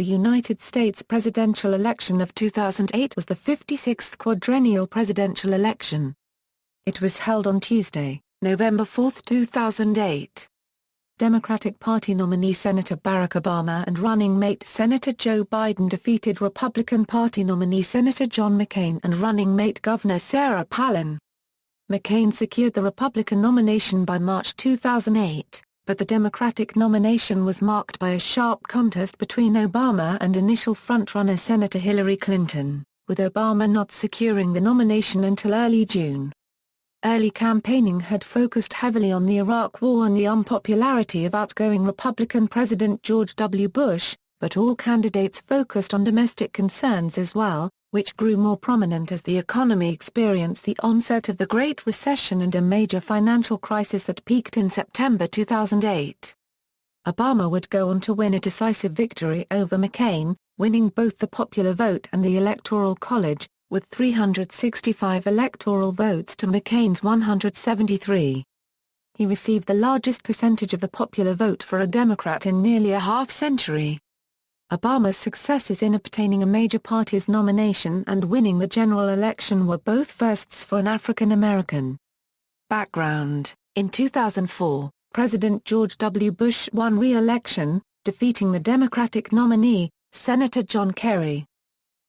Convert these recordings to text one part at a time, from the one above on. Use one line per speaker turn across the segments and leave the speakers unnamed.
The United States presidential election of 2008 was the 56th quadrennial presidential election. It was held on Tuesday, November 4, 2008. Democratic Party nominee Senator Barack Obama and running mate Senator Joe Biden defeated Republican Party nominee Senator John McCain and running mate Governor Sarah Palin. McCain secured the Republican nomination by March 2008, but the Democratic nomination was marked by a sharp contest between Obama and initial frontrunner Senator Hillary Clinton, with Obama not securing the nomination until early June. Early campaigning had focused heavily on the Iraq War and the unpopularity of outgoing Republican President George W. Bush, but all candidates focused on domestic concerns as well, which grew more prominent as the economy experienced the onset of the Great Recession and a major financial crisis that peaked in September 2008. Obama would go on to win a decisive victory over McCain, winning both the popular vote and the Electoral College, with 365 electoral votes to McCain's 173. He received the largest percentage of the popular vote for a Democrat in nearly a half-century. Obama's successes in obtaining a major party's nomination and winning the general election were both firsts for an African American. Background: in 2004, President George W. Bush won re-election, defeating the Democratic nominee, Senator John Kerry.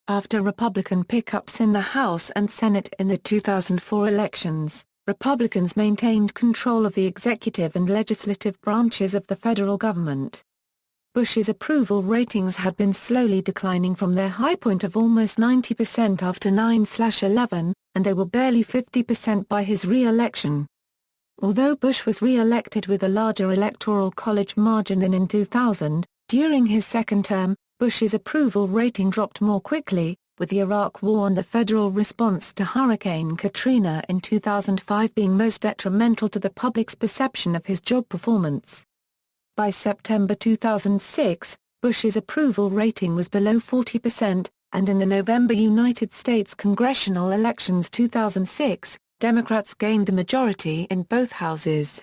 After Republican pickups in the House and Senate in the 2004 elections, Republicans maintained control of the executive and legislative branches of the federal government. Bush's approval ratings had been slowly declining from their high point of almost 90% after 9/11, and they were barely 50% by his re-election. Although Bush was re-elected with a larger electoral college margin than in 2000, during his second term, Bush's approval rating dropped more quickly, with the Iraq War and the federal response to Hurricane Katrina in 2005 being most detrimental to the public's perception of his job performance. By September 2006, Bush's approval rating was below 40%, and in the November United States congressional elections 2006, Democrats gained the majority in both houses.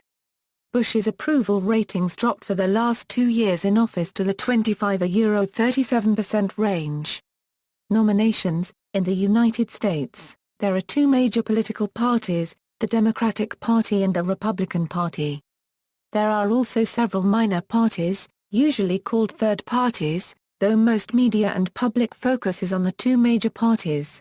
Bush's approval ratings dropped for the last 2 years in office to the 25–37% range. Nominations: in the United States, there are two major political parties, the Democratic Party and the Republican Party. There are also several minor parties, usually called third parties, though most media and public focus is on the two major parties.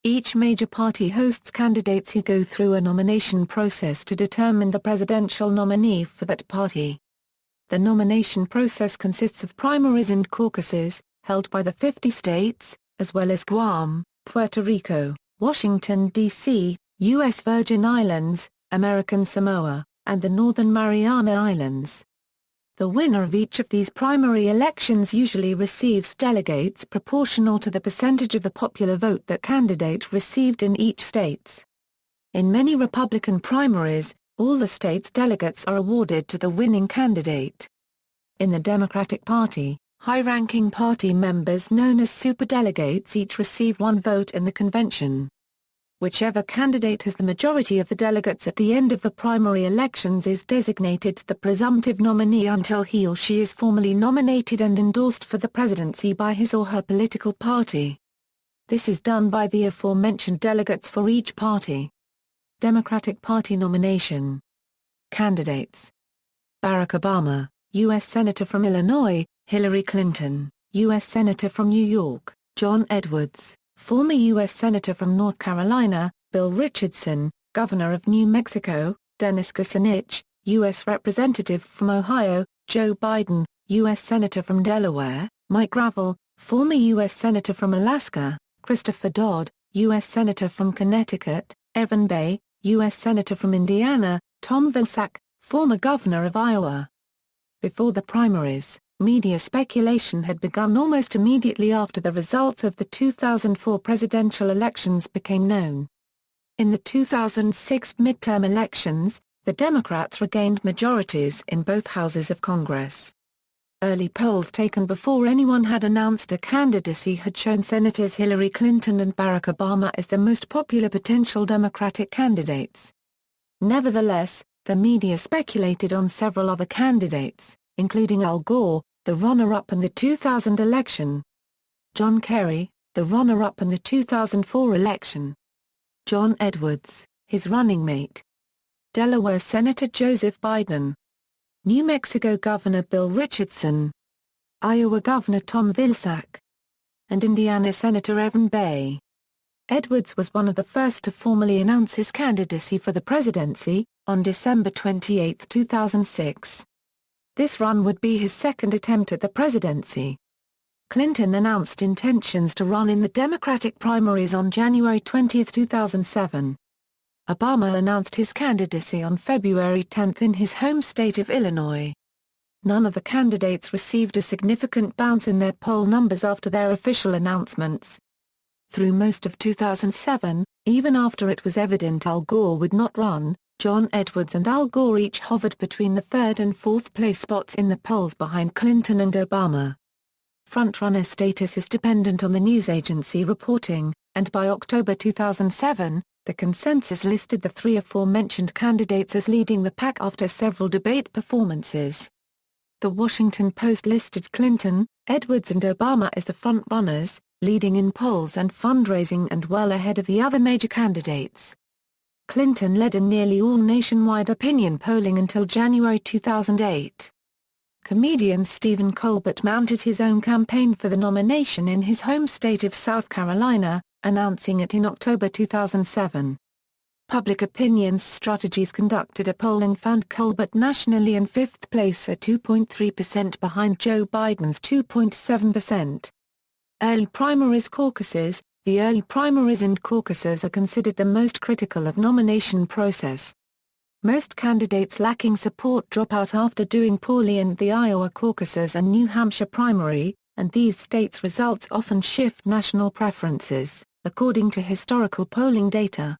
Each major party hosts candidates who go through a nomination process to determine the presidential nominee for that party. The nomination process consists of primaries and caucuses, held by the 50 states, as well as Guam, Puerto Rico, Washington, D.C., U.S. Virgin Islands, American Samoa, and the Northern Mariana Islands. The winner of each of these primary elections usually receives delegates proportional to the percentage of the popular vote that candidate received in each state. In many Republican primaries, all the state's delegates are awarded to the winning candidate. In the Democratic Party, high-ranking party members known as superdelegates each receive one vote in the convention. Whichever candidate has the majority of the delegates at the end of the primary elections is designated the presumptive nominee until he or she is formally nominated and endorsed for the presidency by his or her political party. This is done by the aforementioned delegates for each party. Democratic Party nomination. Candidates: Barack Obama, U.S. Senator from Illinois; Hillary Clinton, U.S. Senator from New York; John Edwards, former U.S. Senator from North Carolina; Bill Richardson, Governor of New Mexico; Dennis Kucinich, U.S. Representative from Ohio; Joe Biden, U.S. Senator from Delaware; Mike Gravel, former U.S. Senator from Alaska; Christopher Dodd, U.S. Senator from Connecticut; Evan Bayh, U.S. Senator from Indiana; Tom Vilsack, former Governor of Iowa. Before the primaries, media speculation had begun almost immediately after the results of the 2004 presidential elections became known. In the 2006 midterm elections, the Democrats regained majorities in both houses of Congress. Early polls taken before anyone had announced a candidacy had shown Senators Hillary Clinton and Barack Obama as the most popular potential Democratic candidates. Nevertheless, the media speculated on several other candidates, including Al Gore, the runner-up in the 2000 election. John Kerry, the runner-up in the 2004 election. John Edwards, his running mate. Delaware Senator Joseph Biden. New Mexico Governor Bill Richardson. Iowa Governor Tom Vilsack. And Indiana Senator Evan Bayh. Edwards was one of the first to formally announce his candidacy for the presidency, on December 28, 2006. This run would be his second attempt at the presidency. Clinton announced intentions to run in the Democratic primaries on January 20, 2007. Obama announced his candidacy on February 10 in his home state of Illinois. None of the candidates received a significant bounce in their poll numbers after their official announcements. Through most of 2007, even after it was evident Al Gore would not run, John Edwards and Al Gore each hovered between the third and fourth place spots in the polls behind Clinton and Obama. Frontrunner status is dependent on the news agency reporting, and by October 2007, the consensus listed the three aforementioned candidates as leading the pack after several debate performances. The Washington Post listed Clinton, Edwards and Obama as the frontrunners, leading in polls and fundraising and well ahead of the other major candidates. Clinton led in nearly all nationwide opinion polling until January 2008. Comedian Stephen Colbert mounted his own campaign for the nomination in his home state of South Carolina, announcing it in October 2007. Public Opinion Strategies conducted a poll and found Colbert nationally in fifth place at 2.3% behind Joe Biden's 2.7%. Early primaries caucuses. The early primaries and caucuses are considered the most critical of nomination process. Most candidates lacking support drop out after doing poorly in the Iowa caucuses and New Hampshire primary, and these states' results often shift national preferences, according to historical polling data.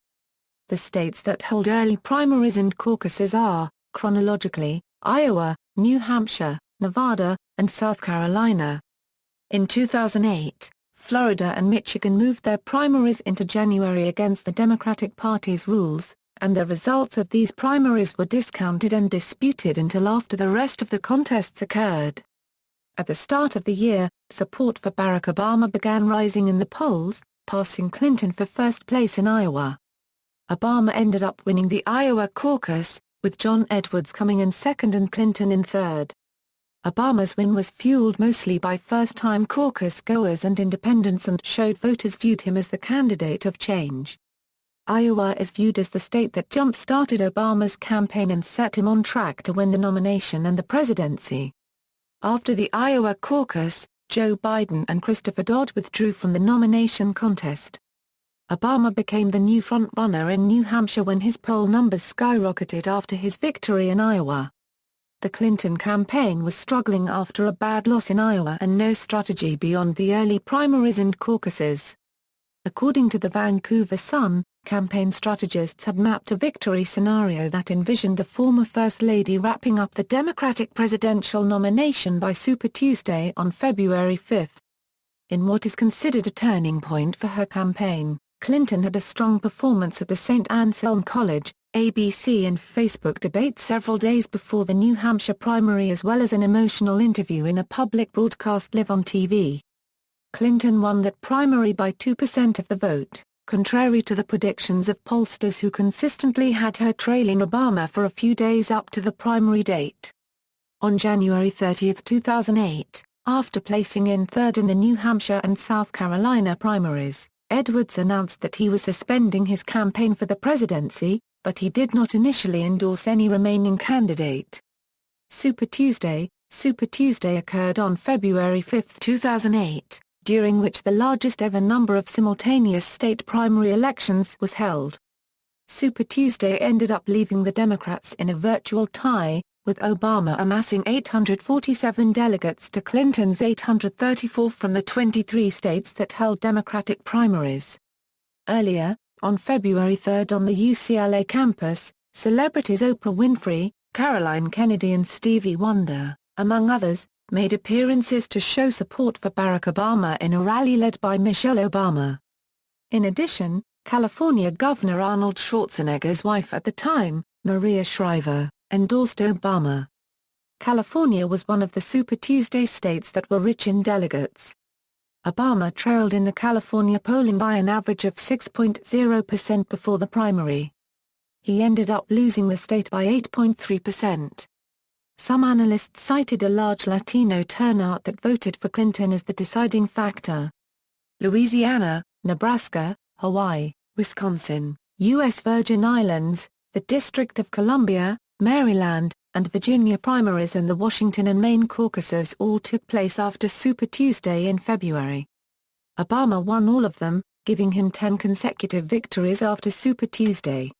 The states that hold early primaries and caucuses are, chronologically, Iowa, New Hampshire, Nevada, and South Carolina. In 2008, Florida and Michigan moved their primaries into January against the Democratic Party's rules, and the results of these primaries were discounted and disputed until after the rest of the contests occurred. At the start of the year, support for Barack Obama began rising in the polls, passing Clinton for first place in Iowa. Obama ended up winning the Iowa caucus, with John Edwards coming in second and Clinton in third. Obama's win was fueled mostly by first-time caucus goers and independents and showed voters viewed him as the candidate of change. Iowa is viewed as the state that jump-started Obama's campaign and set him on track to win the nomination and the presidency. After the Iowa caucus, Joe Biden and Christopher Dodd withdrew from the nomination contest. Obama became the new frontrunner in New Hampshire when his poll numbers skyrocketed after his victory in Iowa. The Clinton campaign was struggling after a bad loss in Iowa and no strategy beyond the early primaries and caucuses. According to the Vancouver Sun, campaign strategists had mapped a victory scenario that envisioned the former First Lady wrapping up the Democratic presidential nomination by Super Tuesday on February 5. In what is considered a turning point for her campaign, Clinton had a strong performance at the St. Anselm College, ABC and Facebook debate several days before the New Hampshire primary as well as an emotional interview in a public broadcast live on TV. Clinton won that primary by 2% of the vote, contrary to the predictions of pollsters who consistently had her trailing Obama for a few days up to the primary date. On January 30, 2008, after placing in third in the New Hampshire and South Carolina primaries, Edwards announced that he was suspending his campaign for the presidency, but he did not initially endorse any remaining candidate. Super Tuesday occurred on February 5, 2008, during which the largest ever number of simultaneous state primary elections was held. Super Tuesday ended up leaving the Democrats in a virtual tie, with Obama amassing 847 delegates to Clinton's 834 from the 23 states that held Democratic primaries. Earlier, on February 3 on the UCLA campus, celebrities Oprah Winfrey, Caroline Kennedy and Stevie Wonder, among others, made appearances to show support for Barack Obama in a rally led by Michelle Obama. In addition, California Governor Arnold Schwarzenegger's wife at the time, Maria Shriver, endorsed Obama. California was one of the Super Tuesday states that were rich in delegates. Obama trailed in the California polling by an average of 6.0% before the primary. He ended up losing the state by 8.3%. Some analysts cited a large Latino turnout that voted for Clinton as the deciding factor. Louisiana, Nebraska, Hawaii, Wisconsin, U.S. Virgin Islands, the District of Columbia, Maryland, and Virginia primaries and the Washington and Maine caucuses all took place after Super Tuesday in February. Obama won all of them, giving him 10 consecutive victories after Super Tuesday.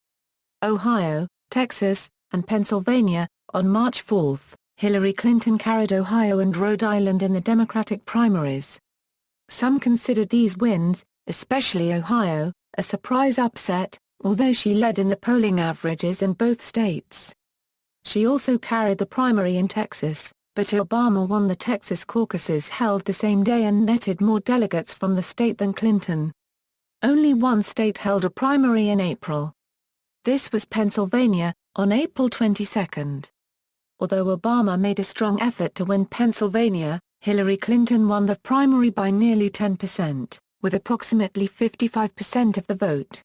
Ohio, Texas, and Pennsylvania. On March 4, Hillary Clinton carried Ohio and Rhode Island in the Democratic primaries. Some considered these wins, especially Ohio, a surprise upset, although she led in the polling averages in both states. She also carried the primary in Texas, but Obama won the Texas caucuses held the same day and netted more delegates from the state than Clinton. Only one state held a primary in April. This was Pennsylvania, on April 22. Although Obama made a strong effort to win Pennsylvania, Hillary Clinton won the primary by nearly 10%, with approximately 55% of the vote.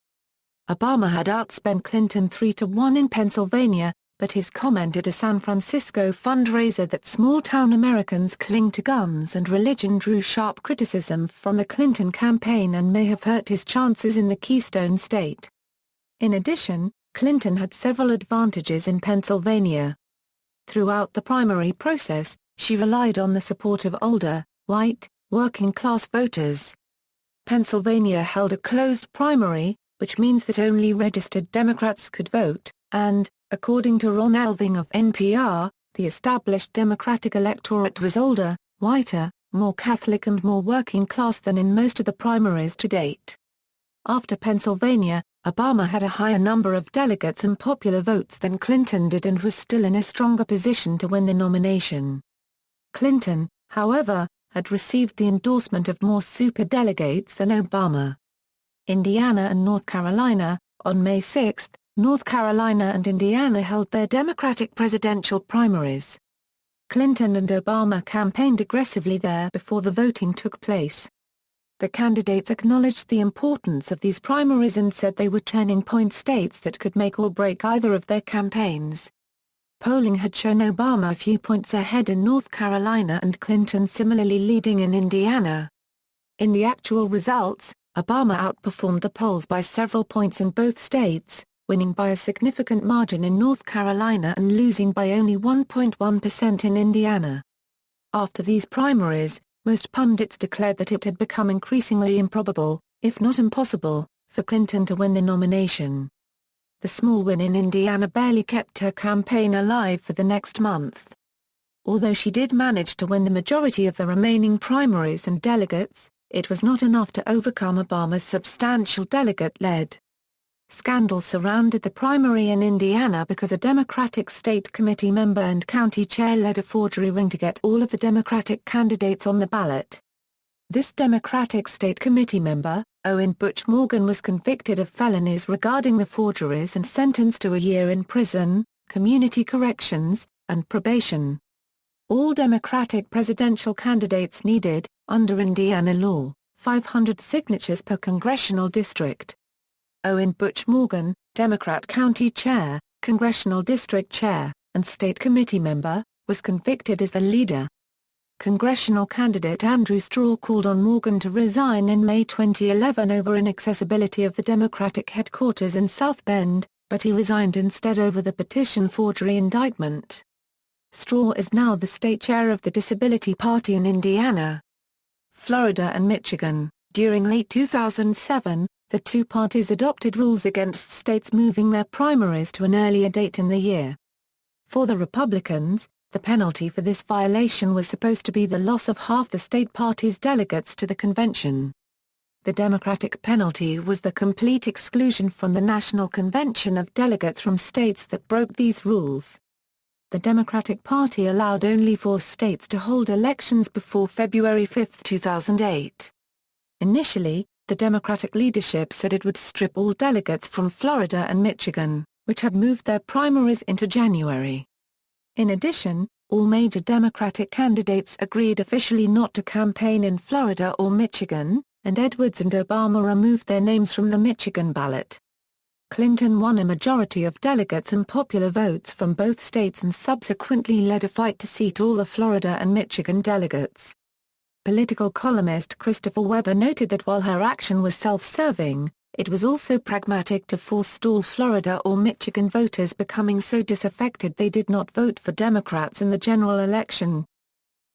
Obama had outspent Clinton 3-1 in Pennsylvania, but his comment at a San Francisco fundraiser that small-town Americans cling to guns and religion drew sharp criticism from the Clinton campaign and may have hurt his chances in the Keystone State. In addition, Clinton had several advantages in Pennsylvania. Throughout the primary process, she relied on the support of older, white, working-class voters. Pennsylvania held a closed primary, which means that only registered Democrats could vote, and, according to Ron Elving of NPR, the established Democratic electorate was older, whiter, more Catholic and more working class than in most of the primaries to date. After Pennsylvania, Obama had a higher number of delegates and popular votes than Clinton did and was still in a stronger position to win the nomination. Clinton, however, had received the endorsement of more superdelegates than Obama. Indiana and North Carolina. On May 6, North Carolina and Indiana held their Democratic presidential primaries. Clinton and Obama campaigned aggressively there before the voting took place. The candidates acknowledged the importance of these primaries and said they were turning point states that could make or break either of their campaigns. Polling had shown Obama a few points ahead in North Carolina and Clinton similarly leading in Indiana. In the actual results, Obama outperformed the polls by several points in both states, winning by a significant margin in North Carolina and losing by only 1.1% in Indiana. After these primaries, most pundits declared that it had become increasingly improbable, if not impossible, for Clinton to win the nomination. The small win in Indiana barely kept her campaign alive for the next month. Although she did manage to win the majority of the remaining primaries and delegates, it was not enough to overcome Obama's substantial delegate lead. Scandal surrounded the primary in Indiana because a Democratic state committee member and county chair led a forgery ring to get all of the Democratic candidates on the ballot. This Democratic state committee member, Owen Butch Morgan, was convicted of felonies regarding the forgeries and sentenced to a year in prison, community corrections, and probation. All Democratic presidential candidates needed, under Indiana law, 500 signatures per congressional district. Owen Butch Morgan, Democrat county chair, congressional district chair, and state committee member, was convicted as the leader. Congressional candidate Andrew Straw called on Morgan to resign in May 2011 over inaccessibility of the Democratic headquarters in South Bend, but he resigned instead over the petition forgery indictment. Straw is now the state chair of the Disability Party in Indiana. Florida and Michigan. During late 2007, the two parties adopted rules against states moving their primaries to an earlier date in the year. For the Republicans, the penalty for this violation was supposed to be the loss of half the state party's delegates to the convention. The Democratic penalty was the complete exclusion from the National Convention of delegates from states that broke these rules. The Democratic Party allowed only 4 states to hold elections before February 5, 2008. Initially, the Democratic leadership said it would strip all delegates from Florida and Michigan, which had moved their primaries into January. In addition, all major Democratic candidates agreed officially not to campaign in Florida or Michigan, and Edwards and Obama removed their names from the Michigan ballot. Clinton won a majority of delegates and popular votes from both states and subsequently led a fight to seat all the Florida and Michigan delegates. Political columnist Christopher Weber noted that while her action was self-serving, it was also pragmatic to forestall Florida or Michigan voters becoming so disaffected they did not vote for Democrats in the general election.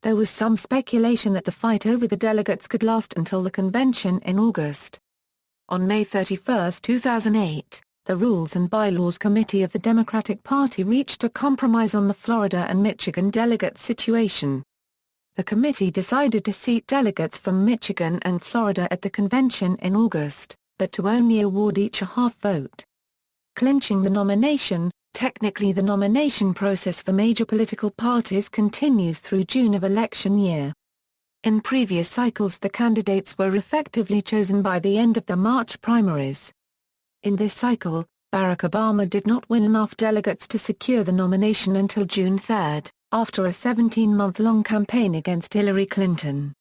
There was some speculation that the fight over the delegates could last until the convention in August. On May 31, 2008, the Rules and Bylaws Committee of the Democratic Party reached a compromise on the Florida and Michigan delegate situation. The committee decided to seat delegates from Michigan and Florida at the convention in August, but to only award each a half vote. Clinching the nomination. Technically, the nomination process for major political parties continues through June of election year. In previous cycles, the candidates were effectively chosen by the end of the March primaries. In this cycle, Barack Obama did not win enough delegates to secure the nomination until June 3, after a 17-month-long campaign against Hillary Clinton.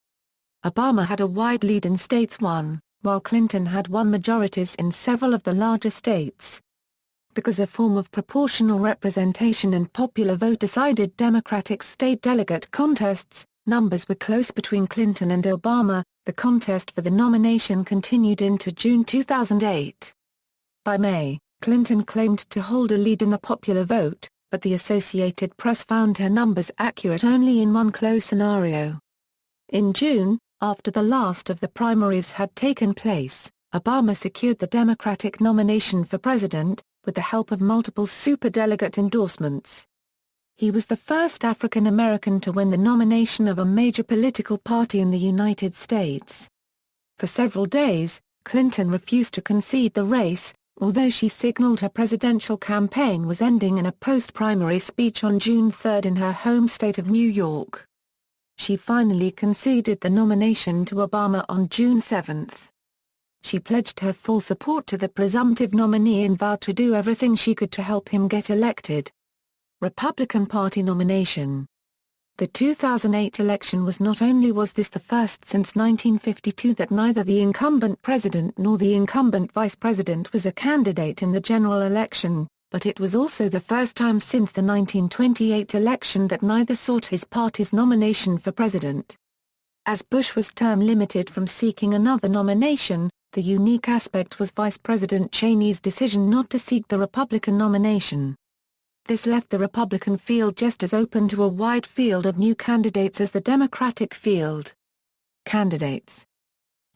Obama had a wide lead in states won, while Clinton had won majorities in several of the larger states. Because a form of proportional representation and popular vote decided Democratic state delegate contests, numbers were close between Clinton and Obama. The contest for the nomination continued into June 2008. By May, Clinton claimed to hold a lead in the popular vote, but the Associated Press found her numbers accurate only in one close scenario. In June, after the last of the primaries had taken place, Obama secured the Democratic nomination for president, with the help of multiple superdelegate endorsements. He was the first African American to win the nomination of a major political party in the United States. For several days, Clinton refused to concede the race, although she signaled her presidential campaign was ending in a post-primary speech on June 3 in her home state of New York. She finally conceded the nomination to Obama on June 7. She pledged her full support to the presumptive nominee and vowed to do everything she could to help him get elected. Republican Party nomination. The 2008 election was not only was this the first since 1952 that neither the incumbent president nor the incumbent vice president was a candidate in the general election, but it was also the first time since the 1928 election that neither sought his party's nomination for president. As Bush was term-limited from seeking another nomination, the unique aspect was Vice President Cheney's decision not to seek the Republican nomination. This left the Republican field just as open to a wide field of new candidates as the Democratic field. Candidates: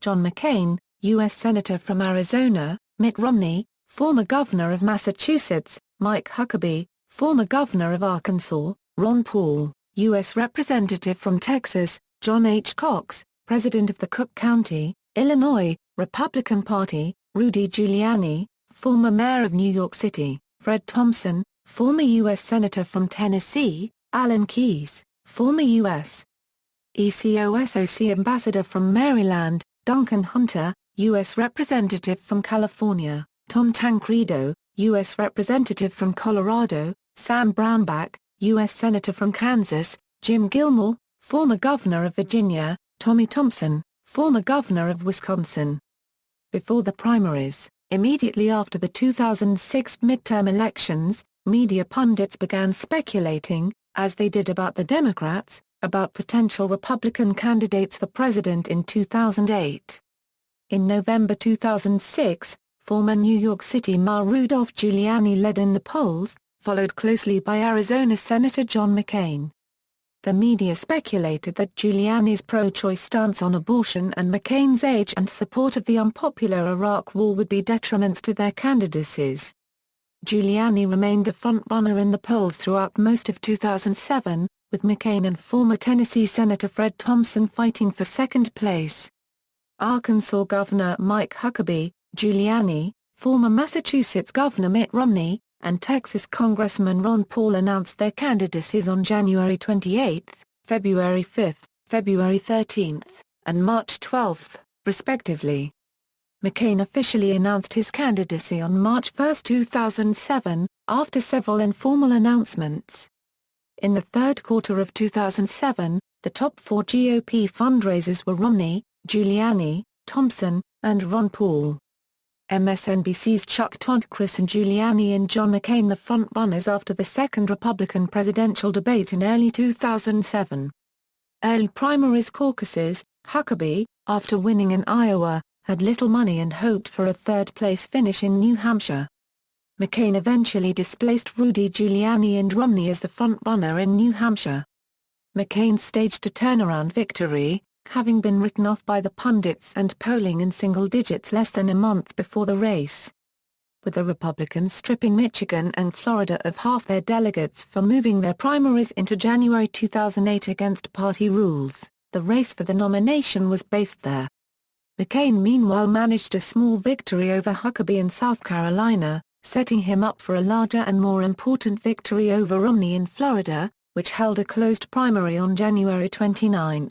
John McCain, U.S. Senator from Arizona; Mitt Romney, former Governor of Massachusetts; Mike Huckabee, former Governor of Arkansas; Ron Paul, U.S. Representative from Texas; John H. Cox, President of the Cook County, Illinois, Republican Party; Rudy Giuliani, former Mayor of New York City; Fred Thompson, former U.S. Senator from Tennessee; Alan Keyes, former U.S. ECOSOC Ambassador from Maryland; Duncan Hunter, U.S. Representative from California; Tom Tancredo, U.S. Representative from Colorado; Sam Brownback, U.S. Senator from Kansas; Jim Gilmore, former Governor of Virginia; Tommy Thompson, former Governor of Wisconsin. Before the primaries, immediately after the 2006 midterm elections, media pundits began speculating, as they did about the Democrats, about potential Republican candidates for president in 2008. In November 2006, former New York City Mayor Rudolph Giuliani led in the polls, followed closely by Arizona Senator John McCain. The media speculated that Giuliani's pro-choice stance on abortion and McCain's age and support of the unpopular Iraq War would be detriments to their candidacies. Giuliani remained the front-runner in the polls throughout most of 2007, with McCain and former Tennessee Senator Fred Thompson fighting for second place. Arkansas Governor Mike Huckabee, Giuliani, former Massachusetts Governor Mitt Romney, and Texas Congressman Ron Paul announced their candidacies on January 28, February 5, February 13, and March 12, respectively. McCain officially announced his candidacy on March 1, 2007, after several informal announcements. In the third quarter of 2007, the top four GOP fundraisers were Romney, Giuliani, Thompson, and Ron Paul. MSNBC's Chuck Todd christened Giuliani and John McCain the frontrunners after the second Republican presidential debate in early 2007. Early primaries caucuses, Huckabee, after winning in Iowa, had little money and hoped for a third-place finish in New Hampshire. McCain eventually displaced Rudy Giuliani and Romney as the frontrunner in New Hampshire. McCain staged a turnaround victory, having been written off by the pundits and polling in single digits less than a month before the race. With the Republicans stripping Michigan and Florida of half their delegates for moving their primaries into January 2008 against party rules, the race for the nomination was based there. McCain meanwhile managed a small victory over Huckabee in South Carolina, setting him up for a larger and more important victory over Romney in Florida, which held a closed primary on January 29.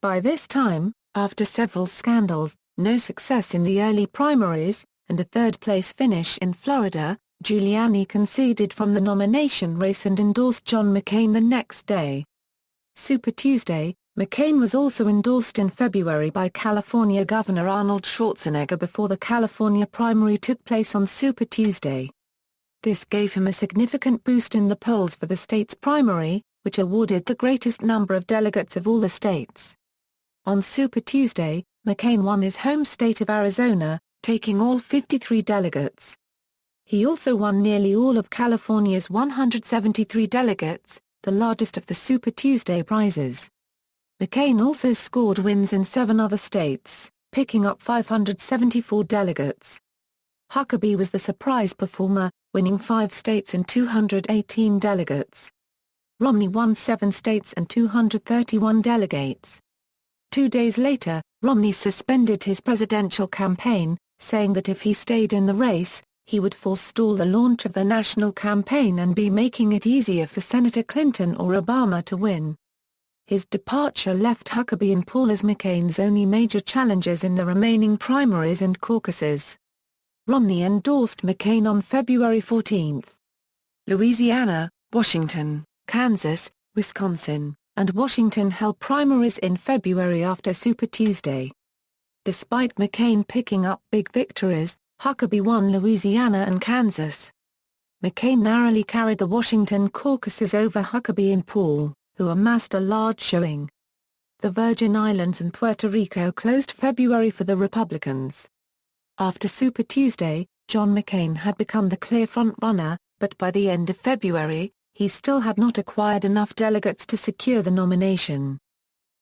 By this time, after several scandals, no success in the early primaries, and a third-place finish in Florida, Giuliani conceded from the nomination race and endorsed John McCain the next day. Super Tuesday, McCain was also endorsed in February by California Governor Arnold Schwarzenegger before the California primary took place on Super Tuesday. This gave him a significant boost in the polls for the state's primary, which awarded the greatest number of delegates of all the states. On Super Tuesday, McCain won his home state of Arizona, taking all 53 delegates. He also won nearly all of California's 173 delegates, the largest of the Super Tuesday prizes. McCain also scored wins in 7 other states, picking up 574 delegates. Huckabee was the surprise performer, winning 5 states and 218 delegates. Romney won 7 states and 231 delegates. 2 days later, Romney suspended his presidential campaign, saying that if he stayed in the race, he would forestall the launch of the national campaign and be making it easier for Senator Clinton or Obama to win. His departure left Huckabee and Paul as McCain's only major challengers in the remaining primaries and caucuses. Romney endorsed McCain on February 14. Louisiana, Washington, Kansas, Wisconsin, and Washington held primaries in February after Super Tuesday. Despite McCain picking up big victories, Huckabee won Louisiana and Kansas. McCain narrowly carried the Washington caucuses over Huckabee and Paul, who amassed a large showing. The Virgin Islands and Puerto Rico closed February for the Republicans. After Super Tuesday, John McCain had become the clear frontrunner, but by the end of February, he still had not acquired enough delegates to secure the nomination.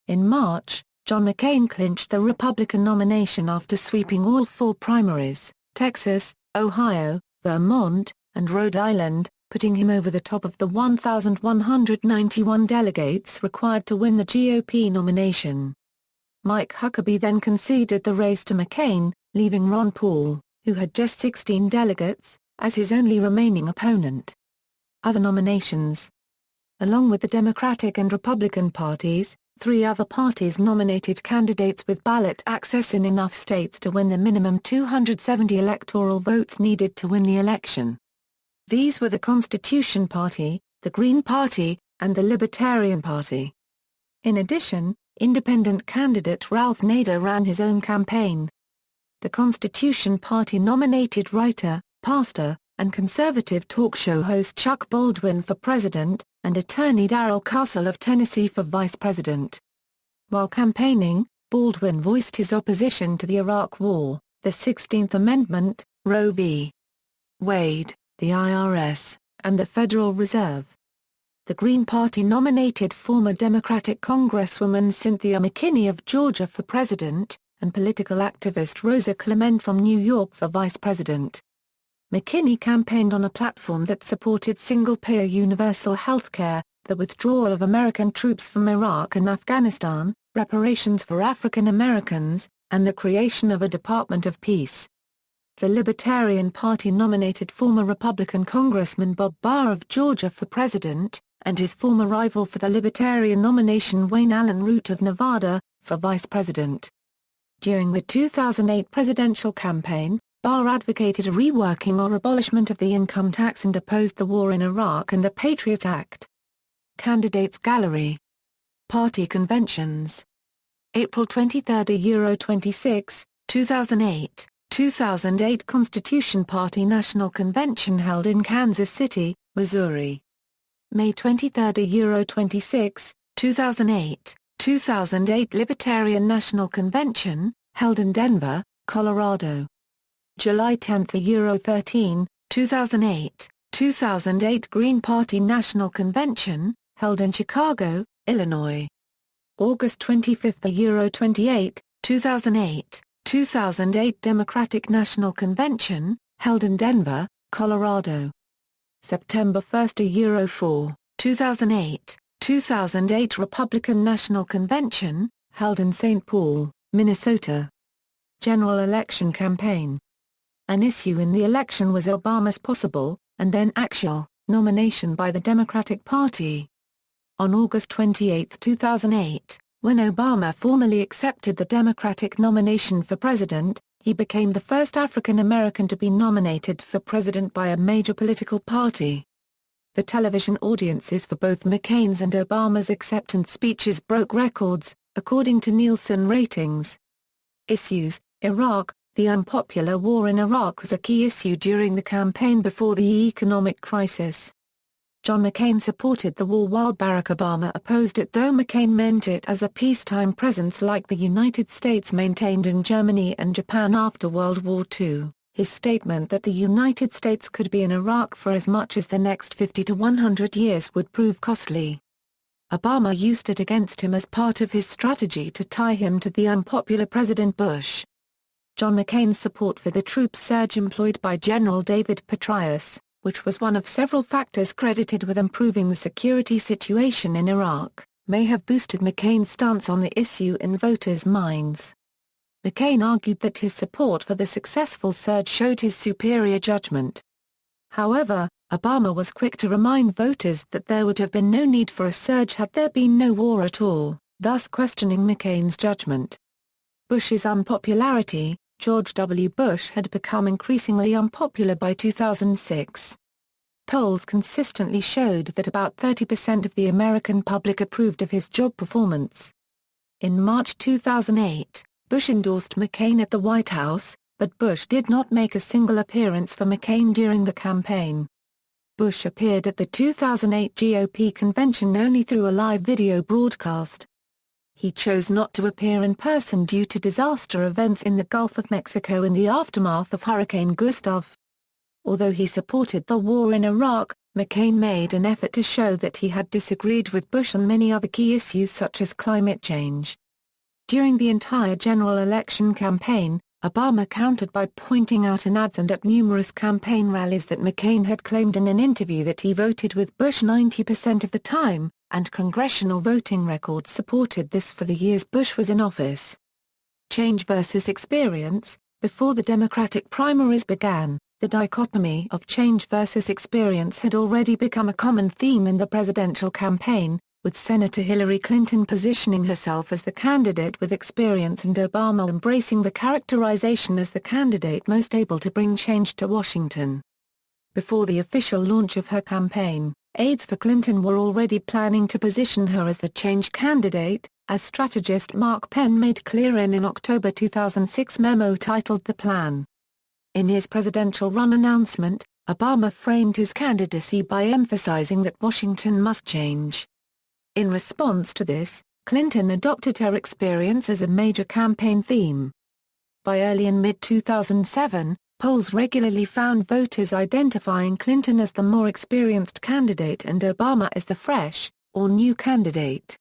In March, John McCain clinched the Republican nomination after sweeping all 4 primaries, Texas, Ohio, Vermont, and Rhode Island, putting him over the top of the 1,191 delegates required to win the GOP nomination. Mike Huckabee then conceded the race to McCain, leaving Ron Paul, who had just 16 delegates, as his only remaining opponent. Other nominations. Along with the Democratic and Republican parties, 3 other parties nominated candidates with ballot access in enough states to win the minimum 270 electoral votes needed to win the election. These were the Constitution Party, the Green Party, and the Libertarian Party. In addition, independent candidate Ralph Nader ran his own campaign. The Constitution Party nominated writer, pastor, and conservative talk show host Chuck Baldwin for president, and attorney Darrell Castle of Tennessee for vice president. While campaigning, Baldwin voiced his opposition to the Iraq War, the 16th Amendment, Roe v. Wade, the IRS, and the Federal Reserve. The Green Party nominated former Democratic Congresswoman Cynthia McKinney of Georgia for president, and political activist Rosa Clement from New York for vice president. McKinney campaigned on a platform that supported single-payer universal health care, the withdrawal of American troops from Iraq and Afghanistan, reparations for African Americans, and the creation of a Department of Peace. The Libertarian Party nominated former Republican Congressman Bob Barr of Georgia for president, and his former rival for the Libertarian nomination Wayne Allen Root of Nevada, for vice president. During the 2008 presidential campaign, Barr advocated a reworking or abolishment of the income tax and opposed the war in Iraq and the Patriot Act. Candidates Gallery. Party conventions. April 23, 26, 2008, 2008 Constitution Party National Convention held in Kansas City, Missouri. May 23, 26, 2008, 2008 Libertarian National Convention, held in Denver, Colorado. July 10, 13, 2008, 2008 Green Party National Convention, held in Chicago, Illinois. August 25, 28, 2008, 2008 Democratic National Convention, held in Denver, Colorado. September 1, 4, 2008, 2008 Republican National Convention, held in St. Paul, Minnesota. General Election Campaign. An issue in the election was Obama's possible, and then actual, nomination by the Democratic Party. On August 28, 2008, when Obama formally accepted the Democratic nomination for president, he became the first African American to be nominated for president by a major political party. The television audiences for both McCain's and Obama's acceptance speeches broke records, according to Nielsen ratings. Issues. Iraq. The unpopular war in Iraq was a key issue during the campaign before the economic crisis. John McCain supported the war while Barack Obama opposed it, though McCain meant it as a peacetime presence like the United States maintained in Germany and Japan after World War II. His statement that the United States could be in Iraq for as much as the next 50 to 100 years would prove costly. Obama used it against him as part of his strategy to tie him to the unpopular President Bush. John McCain's support for the troop surge employed by General David Petraeus, which was one of several factors credited with improving the security situation in Iraq, may have boosted McCain's stance on the issue in voters' minds. McCain argued that his support for the successful surge showed his superior judgment. However, Obama was quick to remind voters that there would have been no need for a surge had there been no war at all, thus questioning McCain's judgment. Bush's unpopularity. George W. Bush had become increasingly unpopular by 2006. Polls consistently showed that about 30% of the American public approved of his job performance. In March 2008, Bush endorsed McCain at the White House, but Bush did not make a single appearance for McCain during the campaign. Bush appeared at the 2008 GOP convention only through a live video broadcast. He chose not to appear in person due to disaster events in the Gulf of Mexico in the aftermath of Hurricane Gustav. Although he supported the war in Iraq, McCain made an effort to show that he had disagreed with Bush on many other key issues such as climate change. During the entire general election campaign, Obama countered by pointing out in ads and at numerous campaign rallies that McCain had claimed in an interview that he voted with Bush 90% of the time, and congressional voting records supported this for the years Bush was in office. Change versus experience. Before the Democratic primaries began, the dichotomy of change versus experience had already become a common theme in the presidential campaign, with Senator Hillary Clinton positioning herself as the candidate with experience and Obama embracing the characterization as the candidate most able to bring change to Washington. Before the official launch of her campaign, aides for Clinton were already planning to position her as the change candidate, as strategist Mark Penn made clear in an October 2006 memo titled The Plan. In his presidential run announcement, Obama framed his candidacy by emphasizing that Washington must change. In response to this, Clinton adopted her experience as a major campaign theme. By early and mid-2007, polls regularly found voters identifying Clinton as the more experienced candidate and Obama as the fresh, or new candidate.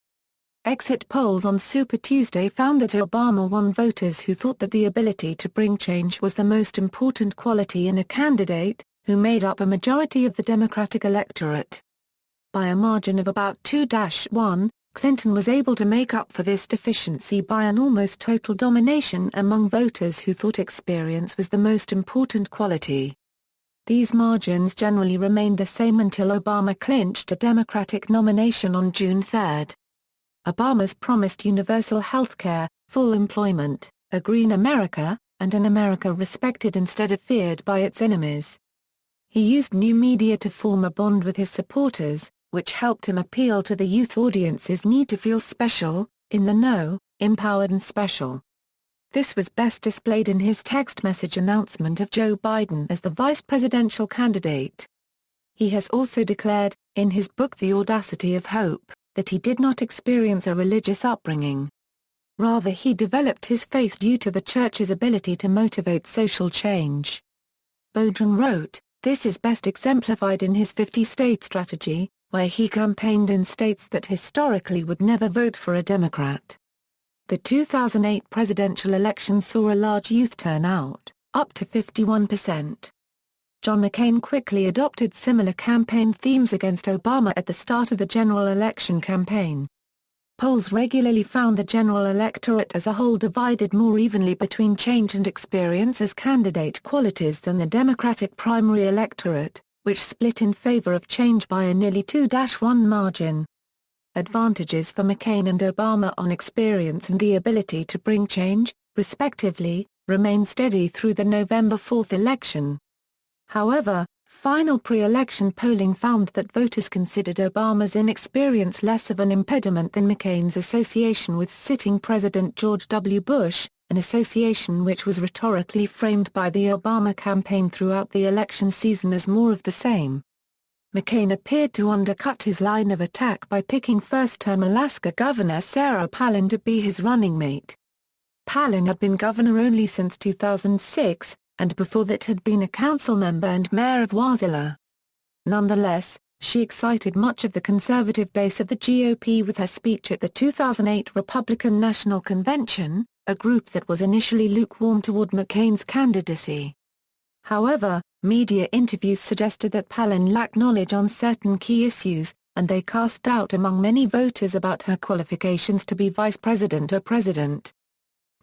Exit polls on Super Tuesday found that Obama won voters who thought that the ability to bring change was the most important quality in a candidate, who made up a majority of the Democratic electorate. By a margin of about 2-1, Clinton was able to make up for this deficiency by an almost total domination among voters who thought experience was the most important quality. These margins generally remained the same until Obama clinched a Democratic nomination on June 3. Obama's promised universal health care, full employment, a green America, and an America respected instead of feared by its enemies. He used new media to form a bond with his supporters, which helped him appeal to the youth audience's need to feel special, in the know, empowered and special. This was best displayed in his text message announcement of Joe Biden as the vice presidential candidate. He has also declared, in his book The Audacity of Hope, that he did not experience a religious upbringing. Rather, he developed his faith due to the church's ability to motivate social change. Biden wrote, "This is best exemplified in his 50-state strategy, where he campaigned in states that historically would never vote for a Democrat." The 2008 presidential election saw a large youth turnout, up to 51%. John McCain quickly adopted similar campaign themes against Obama at the start of the general election campaign. Polls regularly found the general electorate as a whole divided more evenly between change and experience as candidate qualities than the Democratic primary electorate, which split in favor of change by a nearly 2-1 margin. Advantages for McCain and Obama on experience and the ability to bring change, respectively, remained steady through the November 4 election. However, final pre-election polling found that voters considered Obama's inexperience less of an impediment than McCain's association with sitting President George W. Bush, an association which was rhetorically framed by the Obama campaign throughout the election season as more of the same. McCain appeared to undercut his line of attack by picking first-term Alaska Governor Sarah Palin to be his running mate. Palin had been governor only since 2006, and before that had been a council member and mayor of Wasilla. Nonetheless, she excited much of the conservative base of the GOP with her speech at the 2008 Republican National Convention, a group that was initially lukewarm toward McCain's candidacy. However, media interviews suggested that Palin lacked knowledge on certain key issues, and they cast doubt among many voters about her qualifications to be vice president or president.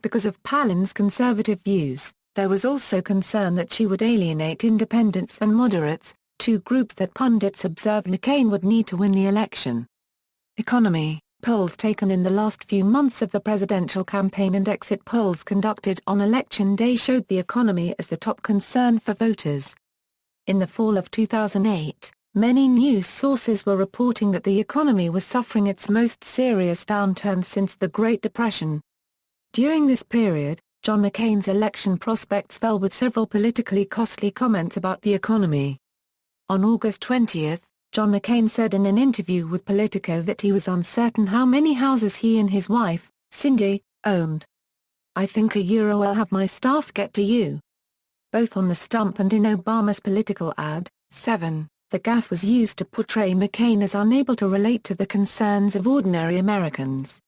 Because of Palin's conservative views, there was also concern that she would alienate independents and moderates, two groups that pundits observed McCain would need to win the election. Economy. Polls taken in the last few months of the presidential campaign and exit polls conducted on Election Day showed the economy as the top concern for voters. In the fall of 2008, many news sources were reporting that the economy was suffering its most serious downturn since the Great Depression. During this period, John McCain's election prospects fell with several politically costly comments about the economy. On August 20, John McCain said in an interview with Politico that he was uncertain how many houses he and his wife, Cindy, owned. "I think I'll have my staff get to you." Both on the stump and in Obama's political ad, 7, the gaffe was used to portray McCain as unable to relate to the concerns of ordinary Americans.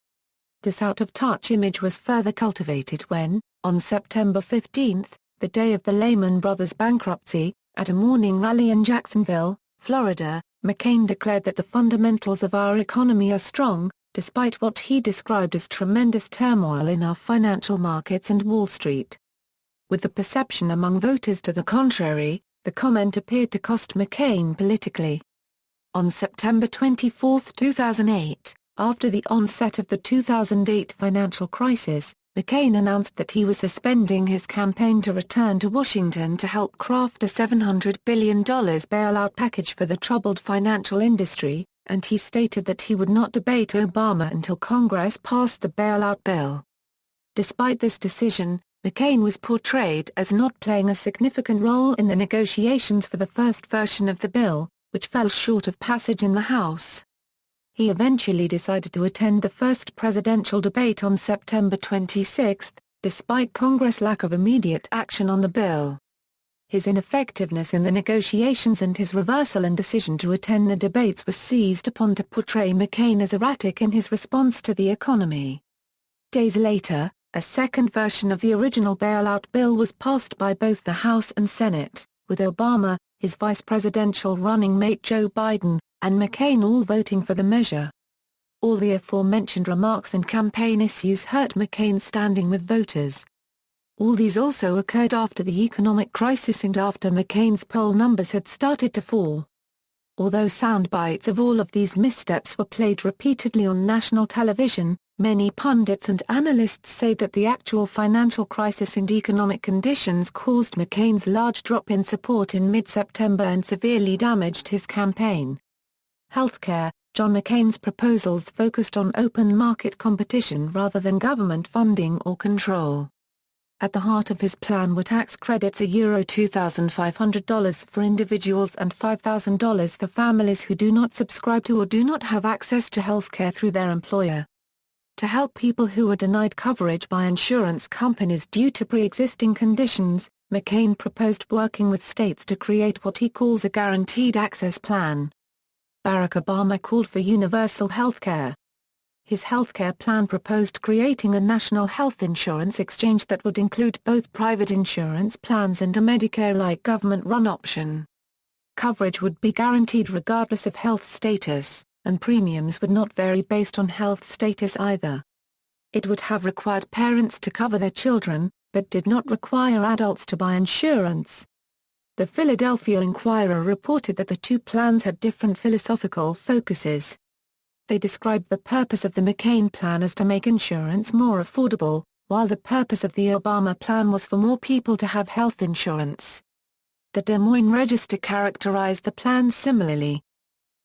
This out-of-touch image was further cultivated when, on September 15, the day of the Lehman Brothers bankruptcy, at a morning rally in Jacksonville, Florida, McCain declared that the fundamentals of our economy are strong, despite what he described as tremendous turmoil in our financial markets and Wall Street. With the perception among voters to the contrary, the comment appeared to cost McCain politically. On September 24, 2008, after the onset of the 2008 financial crisis, McCain announced that he was suspending his campaign to return to Washington to help craft a $700 billion bailout package for the troubled financial industry, and he stated that he would not debate Obama until Congress passed the bailout bill. Despite this decision, McCain was portrayed as not playing a significant role in the negotiations for the first version of the bill, which fell short of passage in the House. He eventually decided to attend the first presidential debate on September 26, despite Congress' lack of immediate action on the bill. His ineffectiveness in the negotiations and his reversal and decision to attend the debates was seized upon to portray McCain as erratic in his response to the economy. Days later, a second version of the original bailout bill was passed by both the House and Senate, with Obama, his vice presidential running mate Joe Biden, and McCain all voting for the measure. All the aforementioned remarks and campaign issues hurt McCain's standing with voters. All these also occurred after the economic crisis and after McCain's poll numbers had started to fall. Although sound bites of all of these missteps were played repeatedly on national television, many pundits and analysts say that the actual financial crisis and economic conditions caused McCain's large drop in support in mid-September and severely damaged his campaign. Healthcare. John McCain's proposals focused on open market competition rather than government funding or control. At the heart of his plan were tax credits $2,500 for individuals and $5,000 for families who do not subscribe to or do not have access to healthcare through their employer. To help people who were denied coverage by insurance companies due to pre-existing conditions, McCain proposed working with states to create what he calls a guaranteed access plan. Barack Obama called for universal health care. His healthcare plan proposed creating a national health insurance exchange that would include both private insurance plans and a Medicare-like government-run option. Coverage would be guaranteed regardless of health status, and premiums would not vary based on health status either. It would have required parents to cover their children, but did not require adults to buy insurance. The Philadelphia Inquirer reported that the two plans had different philosophical focuses. They described the purpose of the McCain plan as to make insurance more affordable, while the purpose of the Obama plan was for more people to have health insurance. The Des Moines Register characterized the plans similarly.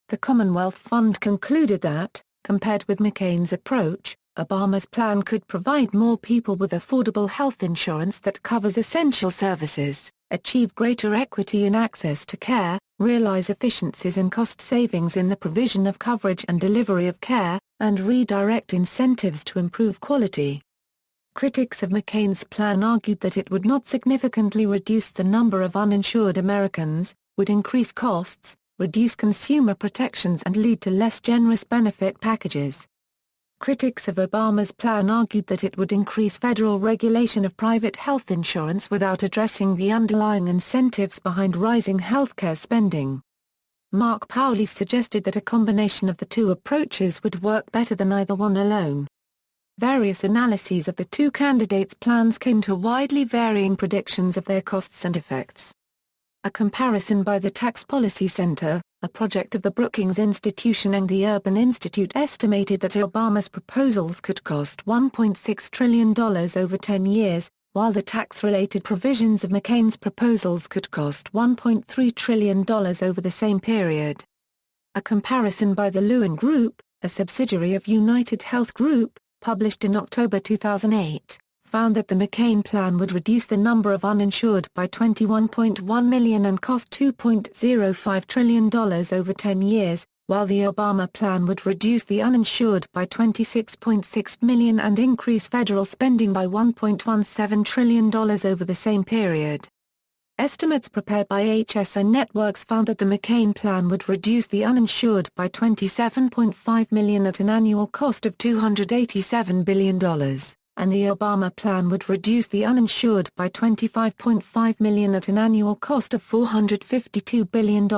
The Commonwealth Fund concluded that, compared with McCain's approach, Obama's plan could provide more people with affordable health insurance that covers essential services, achieve greater equity in access to care, realize efficiencies and cost savings in the provision of coverage and delivery of care, and redirect incentives to improve quality. Critics of McCain's plan argued that it would not significantly reduce the number of uninsured Americans, would increase costs, reduce consumer protections and lead to less generous benefit packages. Critics of Obama's plan argued that it would increase federal regulation of private health insurance without addressing the underlying incentives behind rising healthcare spending. Mark Powley suggested that a combination of the two approaches would work better than either one alone. Various analyses of the two candidates' plans came to widely varying predictions of their costs and effects. A comparison by the Tax Policy Center, a project of the Brookings Institution and the Urban Institute, estimated that Obama's proposals could cost $1.6 trillion over 10 years, while the tax-related provisions of McCain's proposals could cost $1.3 trillion over the same period. A comparison by the Lewin Group, a subsidiary of United Health Group, published in October 2008, found that the McCain plan would reduce the number of uninsured by 21.1 million and cost $2.05 trillion over 10 years, while the Obama plan would reduce the uninsured by 26.6 million and increase federal spending by $1.17 trillion over the same period. Estimates prepared by HSN Networks found that the McCain plan would reduce the uninsured by 27.5 million at an annual cost of $287 billion. And the Obama plan would reduce the uninsured by 25.5 million at an annual cost of $452 billion.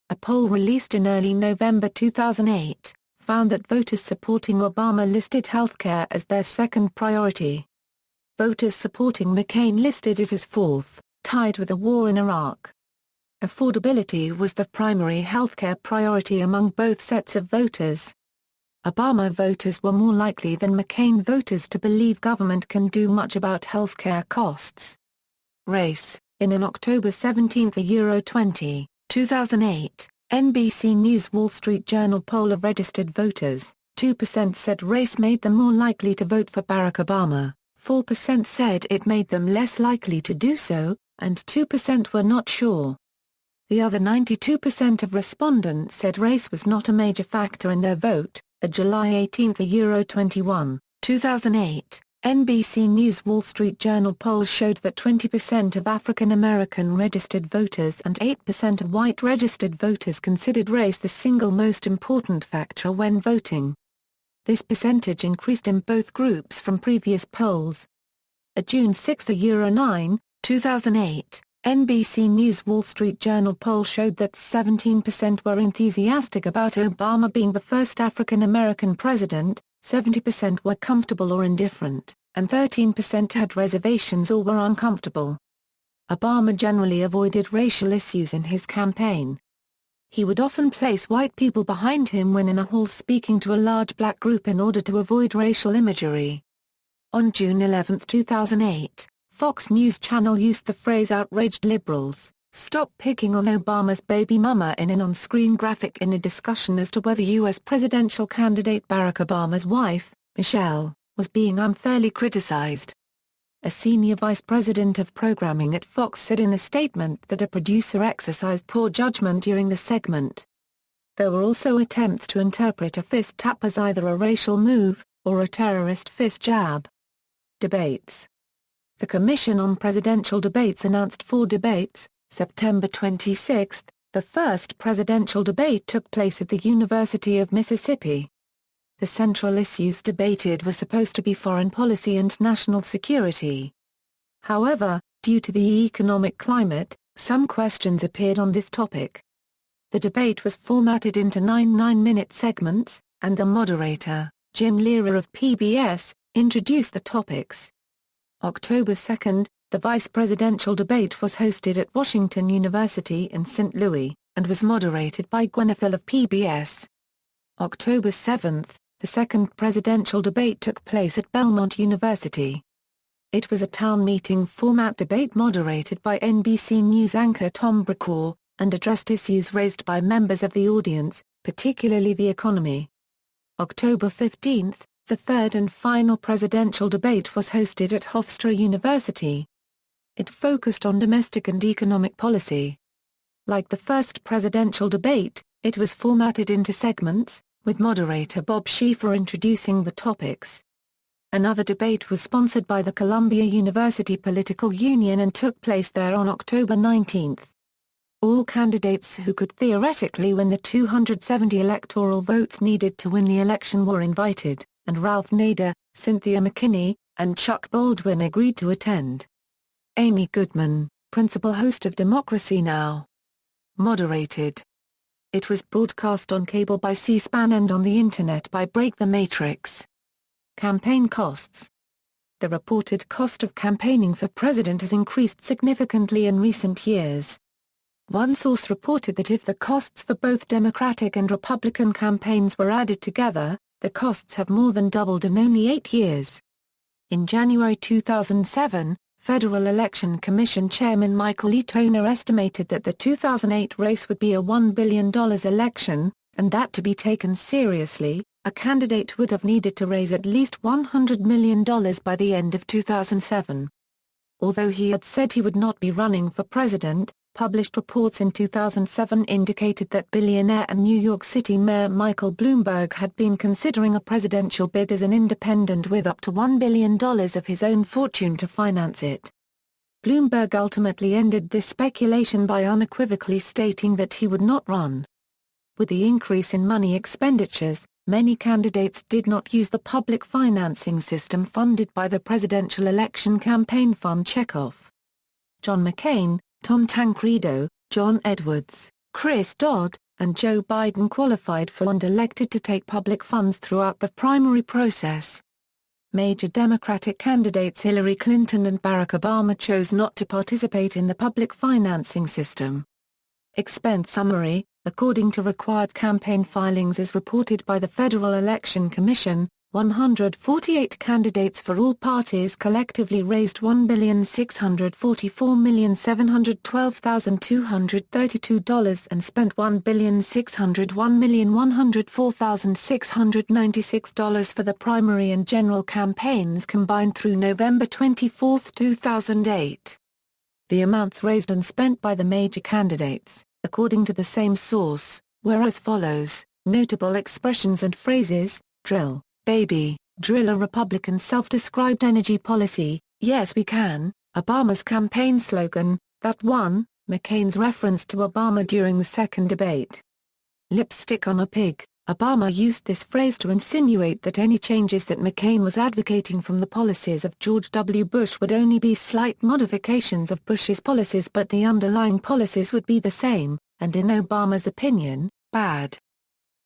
A poll released in early November 2008, found that voters supporting Obama listed healthcare as their second priority. Voters supporting McCain listed it as fourth, tied with the war in Iraq. Affordability was the primary healthcare priority among both sets of voters. Obama voters were more likely than McCain voters to believe government can do much about healthcare costs. Race. In an October 17, 2008, NBC News Wall Street Journal poll of registered voters, 2% said race made them more likely to vote for Barack Obama, 4% said it made them less likely to do so, and 2% were not sure. The other 92% of respondents said race was not a major factor in their vote. A July 18, 2008, NBC News Wall Street Journal poll showed that 20% of African American registered voters and 8% of white registered voters considered race the single most important factor when voting. This percentage increased in both groups from previous polls. A June 6, 2008, NBC News Wall Street Journal poll showed that 17% were enthusiastic about Obama being the first African American president, 70% were comfortable or indifferent, and 13% had reservations or were uncomfortable. Obama generally avoided racial issues in his campaign. He would often place white people behind him when in a hall speaking to a large black group in order to avoid racial imagery. On June 11, 2008, Fox News Channel used the phrase outraged liberals Stop picking on Obama's baby mama in an on-screen graphic in a discussion as to whether U.S. presidential candidate Barack Obama's wife, Michelle, was being unfairly criticized. A senior vice president of programming at Fox said in a statement that a producer exercised poor judgment during the segment. There were also attempts to interpret a fist tap as either a racial move, or a terrorist fist jab. Debates. The Commission on Presidential Debates announced 4 debates. September 26, the first presidential debate took place at the University of Mississippi. The central issues debated were supposed to be foreign policy and national security. However, due to the economic climate, some questions appeared on this topic. The debate was formatted into 9 9-minute segments, and the moderator, Jim Lehrer of PBS, introduced the topics. October 2, the vice presidential debate was hosted at Washington University in St. Louis, and was moderated by Gwenethil of PBS. October 7, the second presidential debate took place at Belmont University. It was a town meeting format debate moderated by NBC News anchor Tom Brokaw, and addressed issues raised by members of the audience, particularly the economy. October 15, the third and final presidential debate was hosted at Hofstra University. It focused on domestic and economic policy. Like the first presidential debate, it was formatted into segments, with moderator Bob Schieffer introducing the topics. Another debate was sponsored by the Columbia University Political Union and took place there on October 19. All candidates who could theoretically win the 270 electoral votes needed to win the election were invited, and Ralph Nader, Cynthia McKinney, and Chuck Baldwin agreed to attend. Amy Goodman, principal host of Democracy Now! Moderated. It was broadcast on cable by C-SPAN and on the Internet by Break the Matrix. Campaign costs. The reported cost of campaigning for president has increased significantly in recent years. One source reported that if the costs for both Democratic and Republican campaigns were added together, the costs have more than doubled in only 8 years. In January 2007, Federal Election Commission Chairman Michael E. Toner estimated that the 2008 race would be a $1 billion election, and that to be taken seriously, a candidate would have needed to raise at least $100 million by the end of 2007. Although he had said he would not be running for president, published reports in 2007 indicated that billionaire and New York City Mayor Michael Bloomberg had been considering a presidential bid as an independent with up to $1 billion of his own fortune to finance it. Bloomberg ultimately ended this speculation by unequivocally stating that he would not run. With the increase in money expenditures, many candidates did not use the public financing system funded by the Presidential Election Campaign Fund checkoff. John McCain, Tom Tancredo, John Edwards, Chris Dodd, and Joe Biden qualified for and elected to take public funds throughout the primary process. Major Democratic candidates Hillary Clinton and Barack Obama chose not to participate in the public financing system. Expense summary. According to required campaign filings as reported by the Federal Election Commission, 148 candidates for all parties collectively raised $1,644,712,232 and spent $1,601,104,696 for the primary and general campaigns combined through November 24, 2008. The amounts raised and spent by the major candidates, according to the same source, were as follows: notable expressions and phrases, drill, baby, drill. A Republican self-described energy policy, yes we can, Obama's campaign slogan, that won, McCain's reference to Obama during the second debate. Lipstick on a pig. Obama used this phrase to insinuate that any changes that McCain was advocating from the policies of George W. Bush would only be slight modifications of Bush's policies, but the underlying policies would be the same, and in Obama's opinion, bad.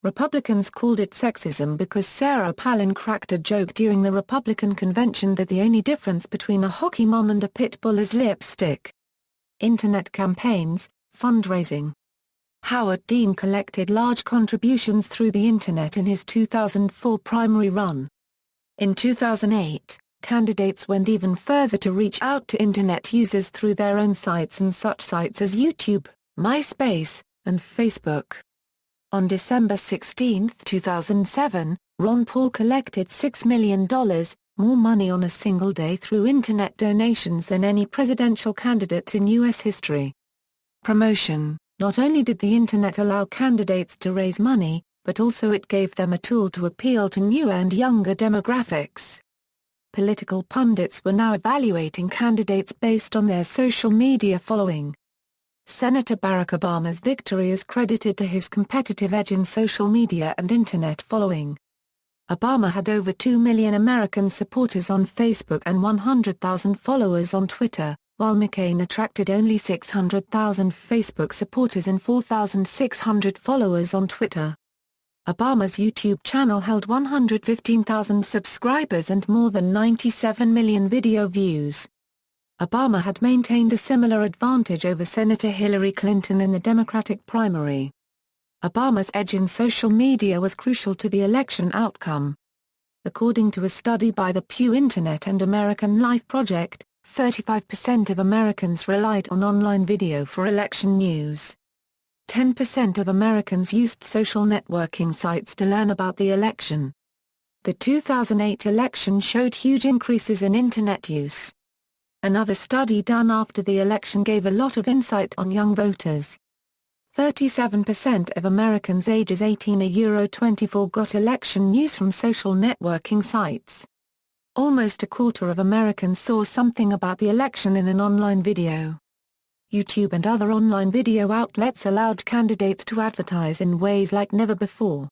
Republicans called it sexism because Sarah Palin cracked a joke during the Republican convention that the only difference between a hockey mom and a pit bull is lipstick. Internet campaigns, fundraising. Howard Dean collected large contributions through the Internet in his 2004 primary run. In 2008, candidates went even further to reach out to Internet users through their own sites and such sites as YouTube, MySpace, and Facebook. On December 16, 2007, Ron Paul collected $6 million, more money on a single day through Internet donations than any presidential candidate in U.S. history. Promotion. Not only did the Internet allow candidates to raise money, but also it gave them a tool to appeal to newer and younger demographics. Political pundits were now evaluating candidates based on their social media following. Senator Barack Obama's victory is credited to his competitive edge in social media and Internet following. Obama had over 2 million American supporters on Facebook and 100,000 followers on Twitter, while McCain attracted only 600,000 Facebook supporters and 4,600 followers on Twitter. Obama's YouTube channel held 115,000 subscribers and more than 97 million video views. Obama had maintained a similar advantage over Senator Hillary Clinton in the Democratic primary. Obama's edge in social media was crucial to the election outcome. According to a study by the Pew Internet and American Life Project, 35% of Americans relied on online video for election news. 10% of Americans used social networking sites to learn about the election. The 2008 election showed huge increases in Internet use. Another study done after the election gave a lot of insight on young voters. 37% of Americans ages 18-24 got election news from social networking sites. Almost a quarter of Americans saw something about the election in an online video. YouTube and other online video outlets allowed candidates to advertise in ways like never before.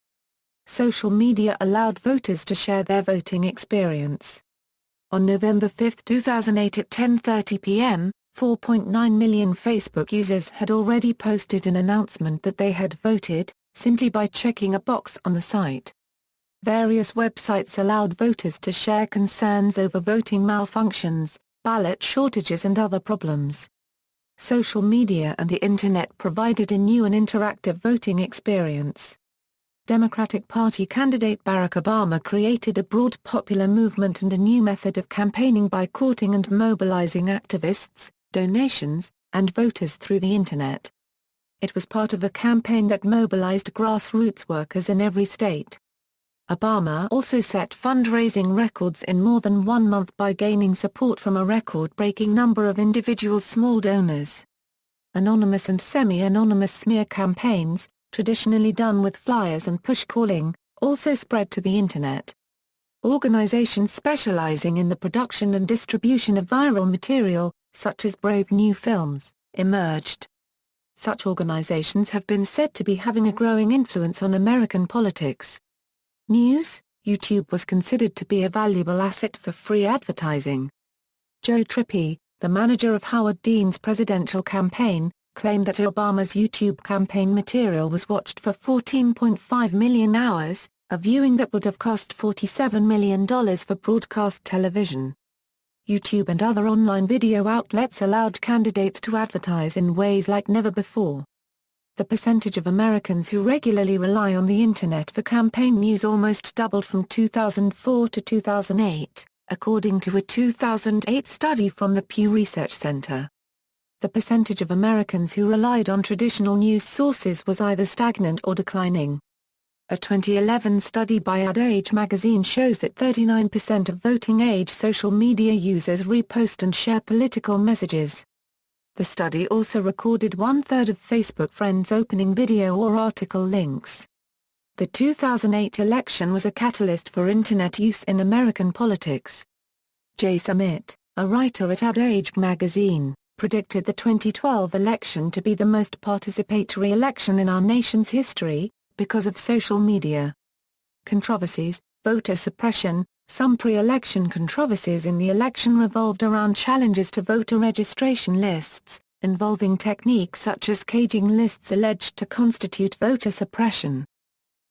Social media allowed voters to share their voting experience. On November 5, 2008 at 10:30 p.m., 4.9 million Facebook users had already posted an announcement that they had voted, simply by checking a box on the site. Various websites allowed voters to share concerns over voting malfunctions, ballot shortages and other problems. Social media and the Internet provided a new and interactive voting experience. Democratic Party candidate Barack Obama created a broad popular movement and a new method of campaigning by courting and mobilizing activists, donations, and voters through the Internet. It was part of a campaign that mobilized grassroots workers in every state. Obama also set fundraising records in more than 1 month by gaining support from a record-breaking number of individual small donors. Anonymous and semi-anonymous smear campaigns, traditionally done with flyers and push-calling, also spread to the Internet. Organizations specializing in the production and distribution of viral material, such as Brave New Films, emerged. Such organizations have been said to be having a growing influence on American politics. News. YouTube was considered to be a valuable asset for free advertising. Joe Trippi, the manager of Howard Dean's presidential campaign, claimed that Obama's YouTube campaign material was watched for 14.5 million hours, a viewing that would have cost $47 million for broadcast television. YouTube and other online video outlets allowed candidates to advertise in ways like never before. The percentage of Americans who regularly rely on the Internet for campaign news almost doubled from 2004 to 2008, according to a 2008 study from the Pew Research Center. The percentage of Americans who relied on traditional news sources was either stagnant or declining. A 2011 study by Ad Age magazine shows that 39% of voting-age social media users repost and share political messages. The study also recorded 1/3 of Facebook friends opening video or article links. The 2008 election was a catalyst for Internet use in American politics. Jay Summit, a writer at Ad Age magazine, predicted the 2012 election to be the most participatory election in our nation's history, because of social media. Controversies. Voter suppression. Some pre-election controversies in the election revolved around challenges to voter registration lists, involving techniques such as caging lists alleged to constitute voter suppression.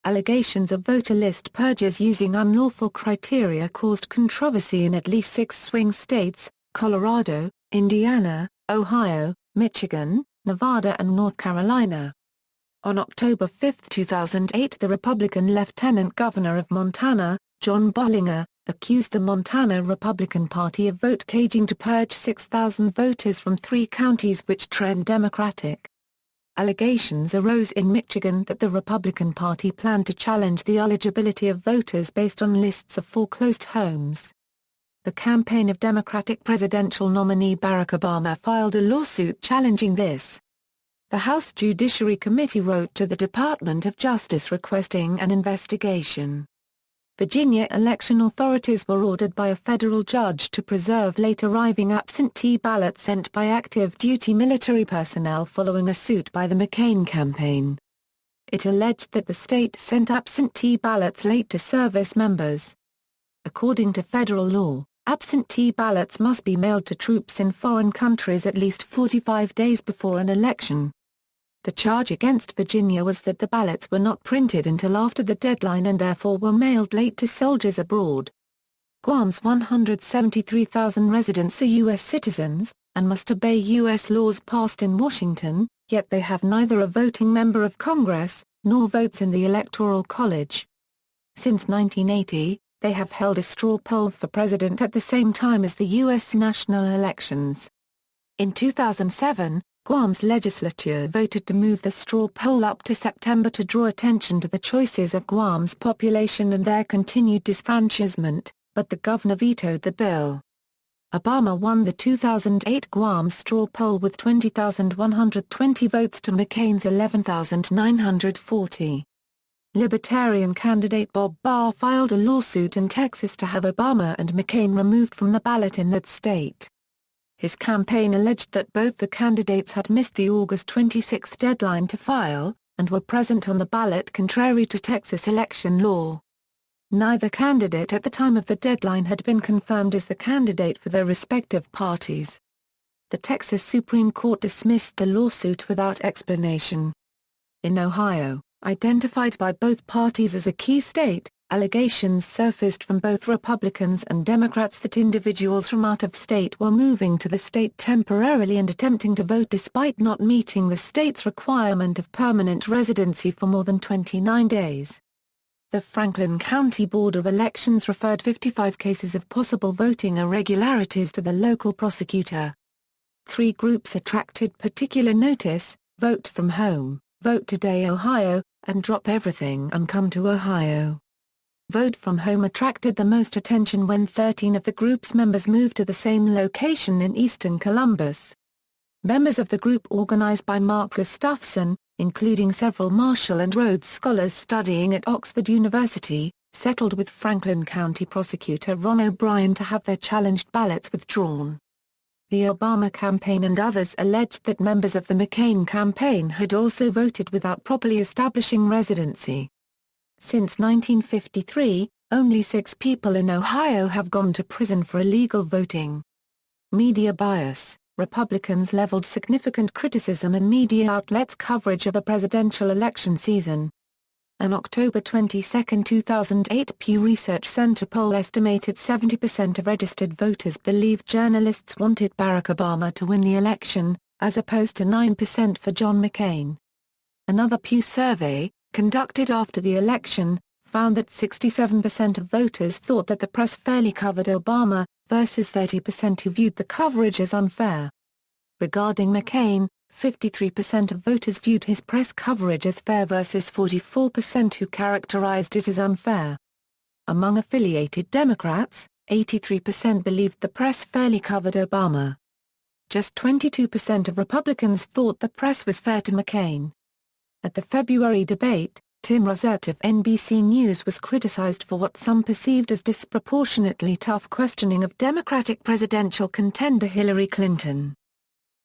Allegations of voter list purges using unlawful criteria caused controversy in at least 6 swing states: Colorado, Indiana, Ohio, Michigan, Nevada and North Carolina. On October 5, 2008, the Republican Lieutenant Governor of Montana, John Bollinger, accused the Montana Republican Party of vote caging to purge 6,000 voters from 3 counties which trend Democratic. Allegations arose in Michigan that the Republican Party planned to challenge the eligibility of voters based on lists of foreclosed homes. The campaign of Democratic presidential nominee Barack Obama filed a lawsuit challenging this. The House Judiciary Committee wrote to the Department of Justice requesting an investigation. Virginia election authorities were ordered by a federal judge to preserve late arriving absentee ballots sent by active duty military personnel following a suit by the McCain campaign. It alleged that the state sent absentee ballots late to service members. According to federal law, absentee ballots must be mailed to troops in foreign countries at least 45 days before an election. The charge against Virginia was that the ballots were not printed until after the deadline and therefore were mailed late to soldiers abroad. Guam's 173,000 residents are U.S. citizens, and must obey U.S. laws passed in Washington, yet they have neither a voting member of Congress, nor votes in the Electoral College. Since 1980, they have held a straw poll for president at the same time as the U.S. national elections. In 2007, Guam's legislature voted to move the straw poll up to September to draw attention to the choices of Guam's population and their continued disfranchisement, but the governor vetoed the bill. Obama won the 2008 Guam straw poll with 20,120 votes to McCain's 11,940. Libertarian candidate Bob Barr filed a lawsuit in Texas to have Obama and McCain removed from the ballot in that state. His campaign alleged that both the candidates had missed the August 26 deadline to file, and were present on the ballot contrary to Texas election law. Neither candidate at the time of the deadline had been confirmed as the candidate for their respective parties. The Texas Supreme Court dismissed the lawsuit without explanation. In Ohio, identified by both parties as a key state, allegations surfaced from both Republicans and Democrats that individuals from out of state were moving to the state temporarily and attempting to vote despite not meeting the state's requirement of permanent residency for more than 29 days. The Franklin County Board of Elections referred 55 cases of possible voting irregularities to the local prosecutor. 3 groups attracted particular notice: Vote from Home, Vote Today Ohio, and Drop Everything and Come to Ohio. Vote from Home attracted the most attention when 13 of the group's members moved to the same location in eastern Columbus. Members of the group organized by Mark Gustafson, including several Marshall and Rhodes scholars studying at Oxford University, settled with Franklin County Prosecutor Ron O'Brien to have their challenged ballots withdrawn. The Obama campaign and others alleged that members of the McCain campaign had also voted without properly establishing residency. Since 1953, only 6 people in Ohio have gone to prison for illegal voting. Media bias: Republicans leveled significant criticism in media outlets' coverage of the presidential election season. An October 22, 2008 Pew Research Center poll estimated 70% of registered voters believed journalists wanted Barack Obama to win the election, as opposed to 9% for John McCain. Another Pew survey, conducted after the election, found that 67% of voters thought that the press fairly covered Obama, versus 30% who viewed the coverage as unfair. Regarding McCain, 53% of voters viewed his press coverage as fair versus 44% who characterized it as unfair. Among affiliated Democrats, 83% believed the press fairly covered Obama. Just 22% of Republicans thought the press was fair to McCain. At the February debate, Tim Rosett of NBC News was criticized for what some perceived as disproportionately tough questioning of Democratic presidential contender Hillary Clinton.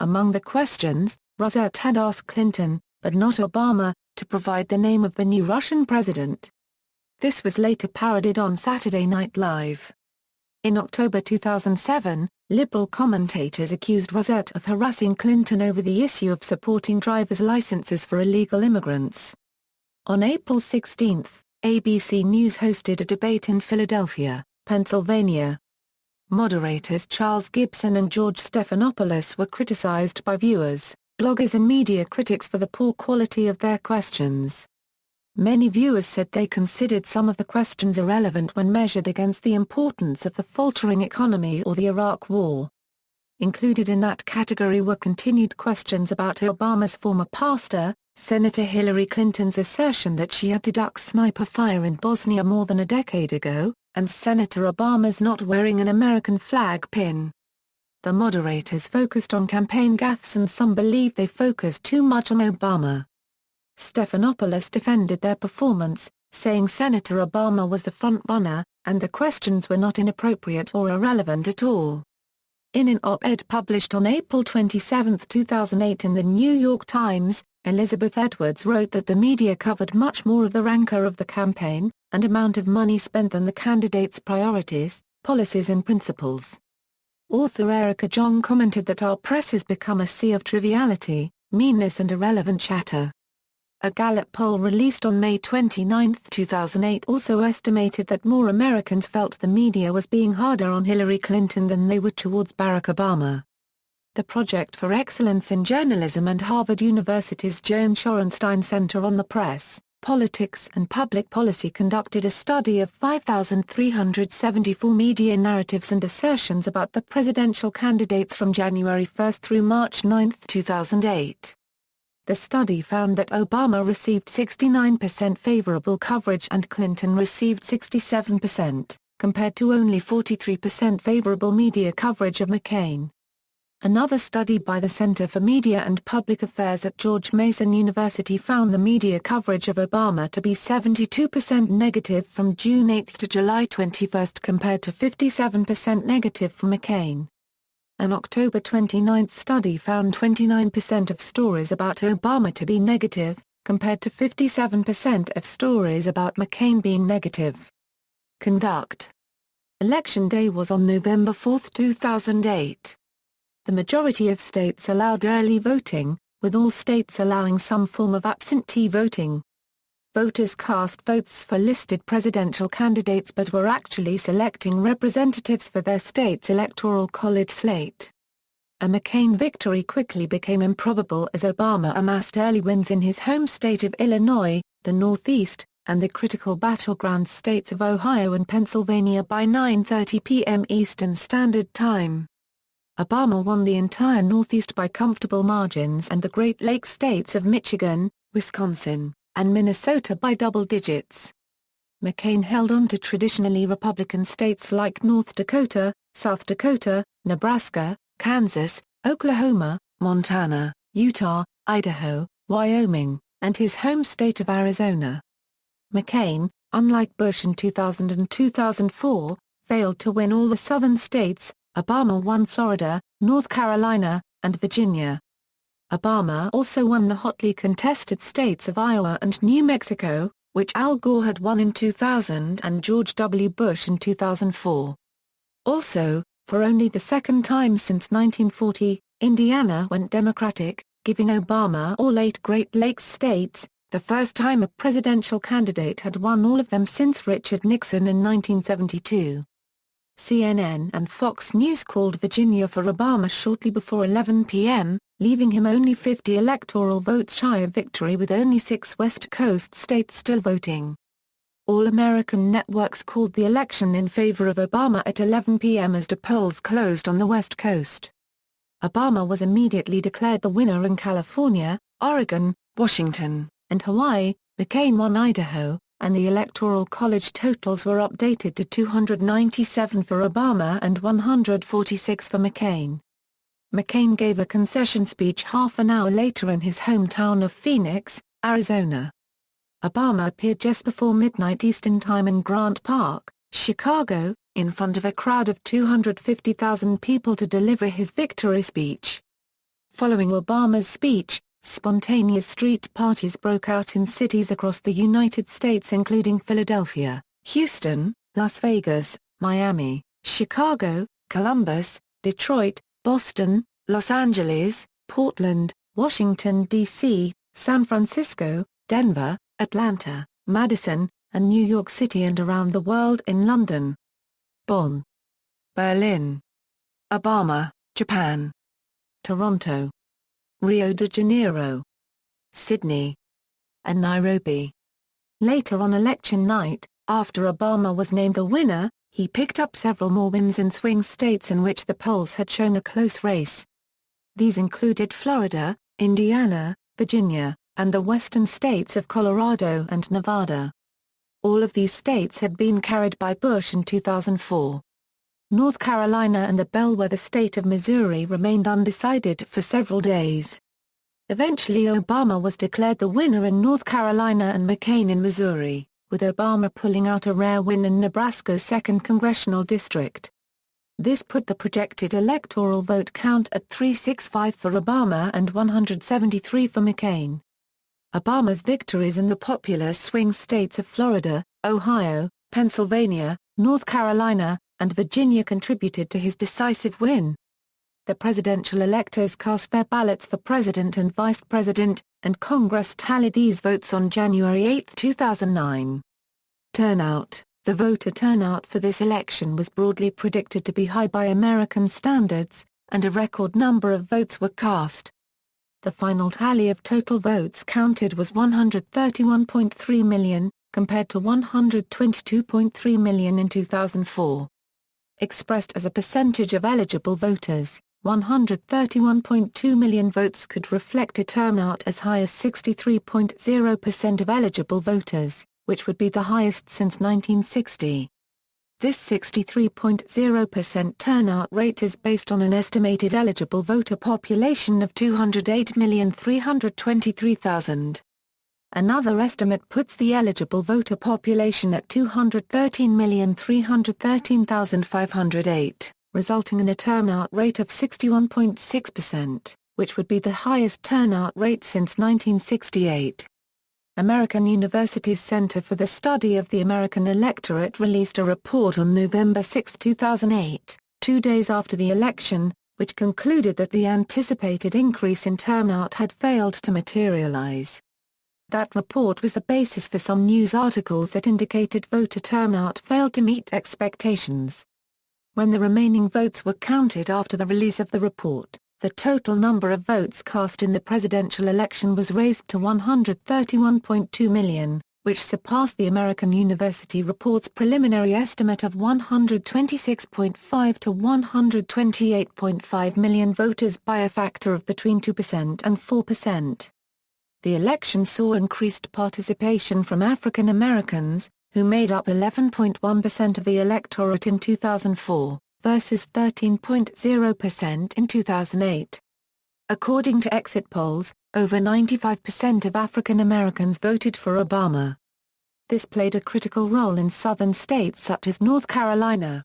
Among the questions, Rosett had asked Clinton, but not Obama, to provide the name of the new Russian president. This was later parodied on Saturday Night Live. In October 2007, liberal commentators accused Rosett of harassing Clinton over the issue of supporting driver's licenses for illegal immigrants. On April 16, ABC News hosted a debate in Philadelphia, Pennsylvania. Moderators Charles Gibson and George Stephanopoulos were criticized by viewers, bloggers and media critics for the poor quality of their questions. Many viewers said they considered some of the questions irrelevant when measured against the importance of the faltering economy or the Iraq War. Included in that category were continued questions about Obama's former pastor, Senator Hillary Clinton's assertion that she had to duck sniper fire in Bosnia more than a decade ago, and Senator Obama's not wearing an American flag pin. The moderators focused on campaign gaffes and some believed they focused too much on Obama. Stephanopoulos defended their performance, saying Senator Obama was the frontrunner, and the questions were not inappropriate or irrelevant at all. In an op-ed published on April 27, 2008 in the New York Times, Elizabeth Edwards wrote that the media covered much more of the rancor of the campaign, and amount of money spent than the candidates' priorities, policies and principles. Author Erica Jong commented that our press has become a sea of triviality, meanness and irrelevant chatter. A Gallup poll released on May 29, 2008 also estimated that more Americans felt the media was being harder on Hillary Clinton than they were towards Barack Obama. The Project for Excellence in Journalism and Harvard University's Joan Shorenstein Center on the Press, Politics and Public Policy conducted a study of 5,374 media narratives and assertions about the presidential candidates from January 1 through March 9, 2008. The study found that Obama received 69% favorable coverage and Clinton received 67%, compared to only 43% favorable media coverage of McCain. Another study by the Center for Media and Public Affairs at George Mason University found the media coverage of Obama to be 72% negative from June 8 to July 21 compared to 57% negative for McCain. An October 29 study found 29% of stories about Obama to be negative, compared to 57% of stories about McCain being negative. Conduct. Election day was on November 4, 2008. The majority of states allowed early voting, with all states allowing some form of absentee voting. Voters cast votes for listed presidential candidates but were actually selecting representatives for their state's electoral college slate. A McCain victory quickly became improbable as Obama amassed early wins in his home state of Illinois, the Northeast, and the critical battleground states of Ohio and Pennsylvania by 9:30 p.m. Eastern Standard Time. Obama won the entire Northeast by comfortable margins and the Great Lakes states of Michigan, Wisconsin, and Minnesota by double digits. McCain held on to traditionally Republican states like North Dakota, South Dakota, Nebraska, Kansas, Oklahoma, Montana, Utah, Idaho, Wyoming, and his home state of Arizona. McCain, unlike Bush in 2000 and 2004, failed to win all the southern states. Obama won Florida, North Carolina, and Virginia. Obama also won the hotly contested states of Iowa and New Mexico, which Al Gore had won in 2000 and George W. Bush in 2004. Also, for only the second time since 1940, Indiana went Democratic, giving Obama all 8 Great Lakes states, the first time a presidential candidate had won all of them since Richard Nixon in 1972. CNN and Fox News called Virginia for Obama shortly before 11 p.m., leaving him only 50 electoral votes shy of victory with only 6 West Coast states still voting. All American networks called the election in favor of Obama at 11 p.m. as the polls closed on the West Coast. Obama was immediately declared the winner in California, Oregon, Washington, and Hawaii. McCain won Idaho, and the Electoral College totals were updated to 297 for Obama and 146 for McCain. McCain gave a concession speech half an hour later in his hometown of Phoenix, Arizona. Obama appeared just before midnight Eastern Time in Grant Park, Chicago, in front of a crowd of 250,000 people to deliver his victory speech. Following Obama's speech, spontaneous street parties broke out in cities across the United States including Philadelphia, Houston, Las Vegas, Miami, Chicago, Columbus, Detroit, Boston, Los Angeles, Portland, Washington, D.C., San Francisco, Denver, Atlanta, Madison, and New York City and around the world in London, Bonn, Berlin, Obama, Japan, Toronto, Rio de Janeiro, Sydney, and Nairobi. Later on election night, after Obama was named the winner, he picked up several more wins in swing states in which the polls had shown a close race. These included Florida, Indiana, Virginia, and the western states of Colorado and Nevada. All of these states had been carried by Bush in 2004. North Carolina and the bellwether state of Missouri remained undecided for several days. Eventually Obama was declared the winner in North Carolina and McCain in Missouri, with Obama pulling out a rare win in Nebraska's 2nd congressional district. This put the projected electoral vote count at 365 for Obama and 173 for McCain. Obama's victories in the popular swing states of Florida, Ohio, Pennsylvania, North Carolina, and Virginia contributed to his decisive win. The presidential electors cast their ballots for president and vice president, and Congress tallied these votes on January 8, 2009. Turnout. The voter turnout for this election was broadly predicted to be high by American standards, and a record number of votes were cast. The final tally of total votes counted was 131.3 million, compared to 122.3 million in 2004. Expressed as a percentage of eligible voters, 131.2 million votes could reflect a turnout as high as 63.0% of eligible voters, which would be the highest since 1960. This 63.0% turnout rate is based on an estimated eligible voter population of 208,323,000. Another estimate puts the eligible voter population at 213,313,508, resulting in a turnout rate of 61.6%, which would be the highest turnout rate since 1968. American University's Center for the Study of the American Electorate released a report on November 6, 2008, 2 days after the election, which concluded that the anticipated increase in turnout had failed to materialize. That report was the basis for some news articles that indicated voter turnout failed to meet expectations. When the remaining votes were counted after the release of the report, the total number of votes cast in the presidential election was raised to 131.2 million, which surpassed the American University report's preliminary estimate of 126.5 to 128.5 million voters by a factor of between 2% and 4%. The election saw increased participation from African Americans, who made up 11.1% of the electorate in 2004. Versus 13.0% in 2008. According to exit polls, over 95% of African Americans voted for Obama. This played a critical role in southern states such as North Carolina.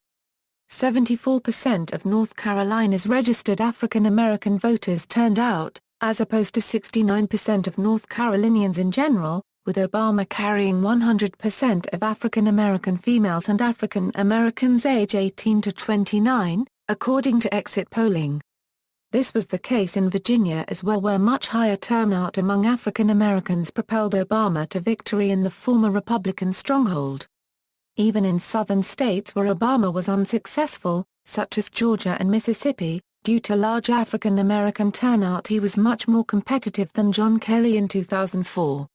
74% of North Carolina's registered African American voters turned out, as opposed to 69% of North Carolinians in general, with Obama carrying 100% of African American females and African Americans age 18 to 29, according to exit polling. This was the case in Virginia as well, where much higher turnout among African Americans propelled Obama to victory in the former Republican stronghold. Even in southern states where Obama was unsuccessful, such as Georgia and Mississippi, due to large African American turnout, he was much more competitive than John Kerry in 2004.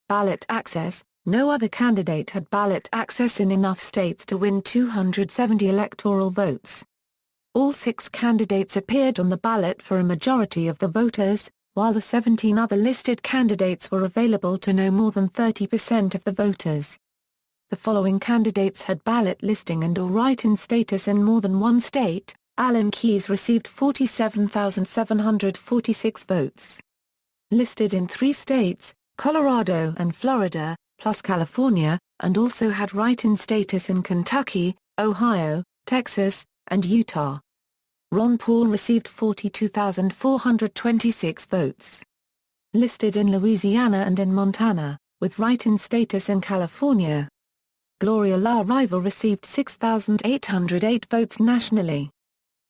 Ballot access. No other candidate had ballot access in enough states to win 270 electoral votes. All 6 candidates appeared on the ballot for a majority of the voters, while the 17 other listed candidates were available to no more than 30% of the voters. The following candidates had ballot listing and/or write-in status in more than one state. Alan Keyes received 47,746 votes. Listed in 3 states, Colorado and Florida, plus California, and also had write-in status in Kentucky, Ohio, Texas, and Utah. Ron Paul received 42,426 votes. Listed in Louisiana and in Montana, with write-in status in California. Gloria La Riva received 6,808 votes nationally.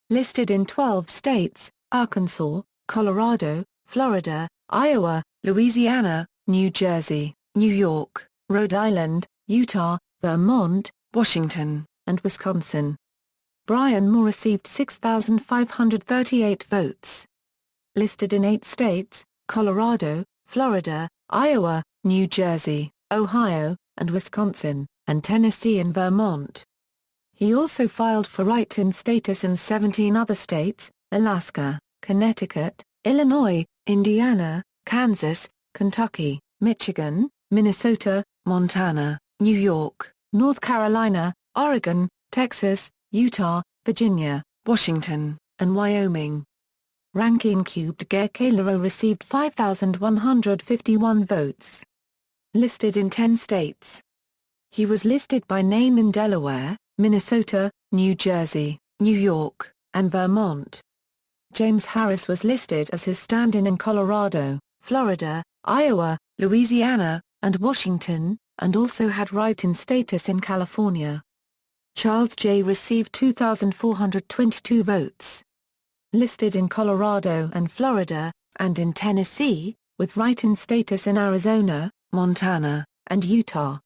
Listed in 12 states, Arkansas, Colorado, Florida, Iowa, Louisiana, New Jersey, New York, Rhode Island, Utah, Vermont, Washington, and Wisconsin. Brian Moore received 6,538 votes. Listed in 8 states, Colorado, Florida, Iowa, New Jersey, Ohio, and Wisconsin, and Tennessee and Vermont. He also filed for write-in status in 17 other states: Alaska, Connecticut, Illinois, Indiana, Kansas, Kentucky, Michigan, Minnesota, Montana, New York, North Carolina, Oregon, Texas, Utah, Virginia, Washington, and Wyoming. Rankin Cubed Calero received 5,151 votes. Listed in 10 states. He was listed by name in Delaware, Minnesota, New Jersey, New York, and Vermont. James Harris was listed as his stand-in in Colorado, Florida, Iowa, Louisiana, and Washington, and also had write-in status in California. Charles J. received 2,422 votes. Listed in Colorado and Florida, and in Tennessee, with write-in status in Arizona, Montana, and Utah.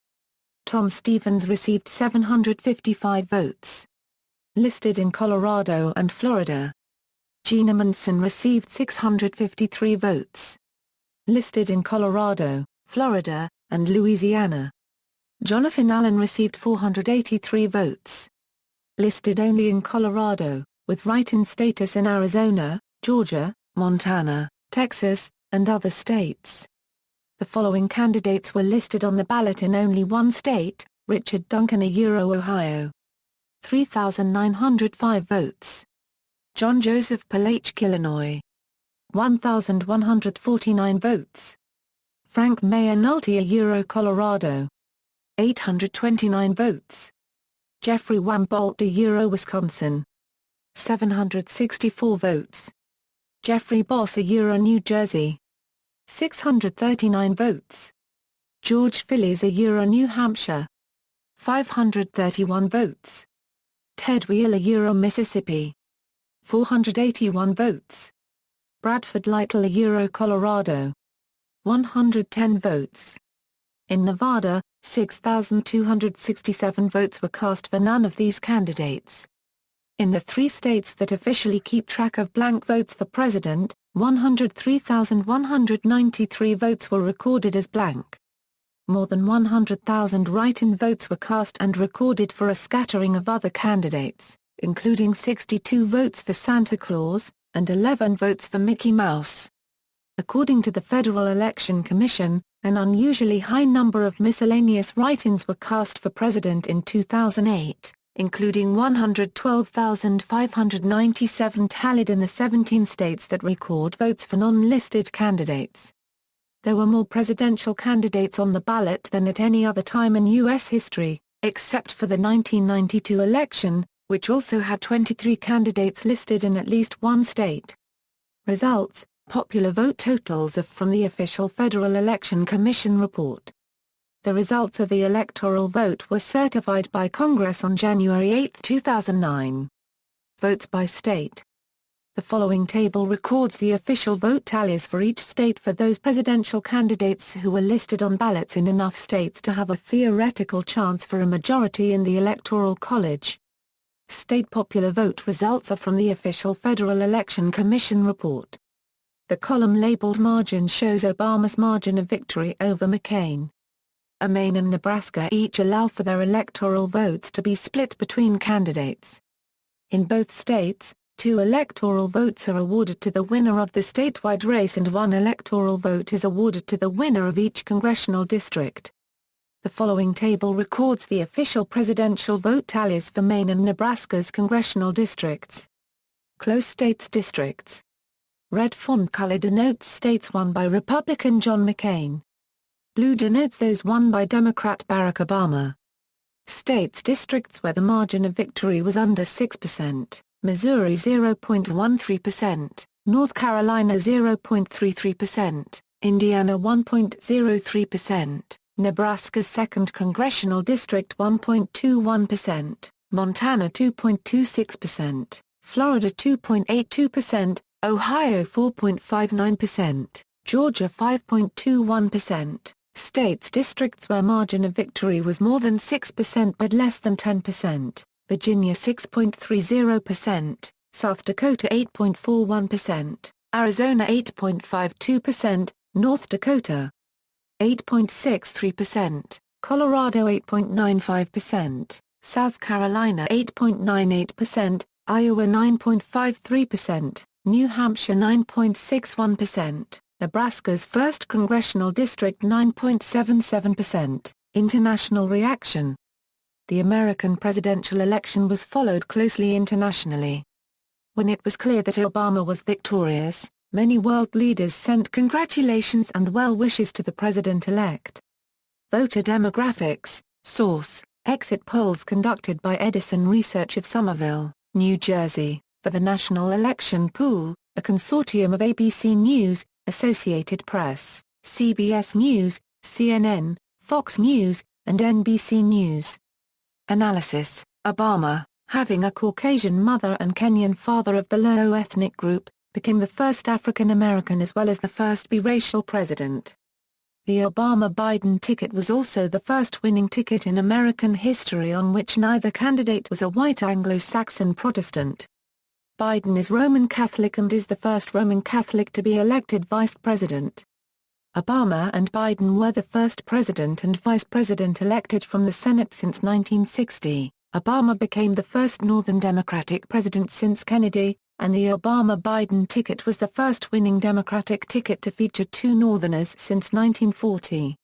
Tom Stevens received 755 votes. Listed in Colorado and Florida. Gina Monson received 653 votes. Listed in Colorado, Florida, and Louisiana. Jonathan Allen received 483 votes. Listed only in Colorado, with write-in status in Arizona, Georgia, Montana, Texas, and other states. The following candidates were listed on the ballot in only one state: Richard Duncan Ohio. 3,905 votes. John Joseph Palachuk Illinois. 1,149 votes. Frank Mayer Colorado. 829 votes. Jeffrey Wambolt Wisconsin. 764 votes. Jeffrey Boss New Jersey. 639 votes. George Phillies New Hampshire. 531 votes. Ted Wheeler Mississippi. 481 votes. Bradford Lytle Colorado. 110 votes. In Nevada, 6,267 votes were cast for none of these candidates. In the three states that officially keep track of blank votes for president, 103,193 votes were recorded as blank. More than 100,000 write-in votes were cast and recorded for a scattering of other candidates, including 62 votes for Santa Claus, and 11 votes for Mickey Mouse. According to the Federal Election Commission, an unusually high number of miscellaneous write-ins were cast for president in 2008, including 112,597 tallied in the 17 states that record votes for non-listed candidates. There were more presidential candidates on the ballot than at any other time in U.S. history, except for the 1992 election, which also had 23 candidates listed in at least one state. Results: popular vote totals are from the official Federal Election Commission report. The results of the electoral vote were certified by Congress on January 8, 2009. Votes by state. The following table records the official vote tallies for each state for those presidential candidates who were listed on ballots in enough states to have a theoretical chance for a majority in the Electoral College. State popular vote results are from the official Federal Election Commission report. The column labeled margin shows Obama's margin of victory over McCain. Maine and Nebraska each allow for their electoral votes to be split between candidates. In both states, 2 electoral votes are awarded to the winner of the statewide race and 1 electoral vote is awarded to the winner of each congressional district. The following table records the official presidential vote tallies for Maine and Nebraska's congressional districts. Close states districts. Red font color denotes states won by Republican John McCain. Blue denotes those won by Democrat Barack Obama. States districts where the margin of victory was under 6%, Missouri 0.13%, North Carolina 0.33%, Indiana 1.03%, Nebraska's 2nd Congressional District 1.21%, Montana 2.26%, Florida 2.82%, Ohio 4.59%, Georgia 5.21%. States districts where margin of victory was more than 6% but less than 10%, Virginia 6.30%, South Dakota 8.41%, Arizona 8.52%, North Dakota 8.63%, Colorado 8.95%, South Carolina 8.98%, Iowa 9.53%, New Hampshire 9.61%, Nebraska's 1st Congressional District 9.77%. International reaction. The American presidential election was followed closely internationally. When it was clear that Obama was victorious, many world leaders sent congratulations and well wishes to the president-elect. Voter demographics, source, exit polls conducted by Edison Research of Somerville, New Jersey, for the National Election Pool, a consortium of ABC News, Associated Press, CBS News, CNN, Fox News, and NBC News. Analysis: Obama, having a Caucasian mother and Kenyan father of the Luo ethnic group, became the first African American as well as the first biracial president. The Obama-Biden ticket was also the first winning ticket in American history on which neither candidate was a white Anglo-Saxon Protestant. Biden is Roman Catholic and is the first Roman Catholic to be elected vice president. Obama and Biden were the first president and vice president elected from the Senate since 1960. Obama became the first Northern Democratic president since Kennedy, and the Obama-Biden ticket was the first winning Democratic ticket to feature two Northerners since 1940.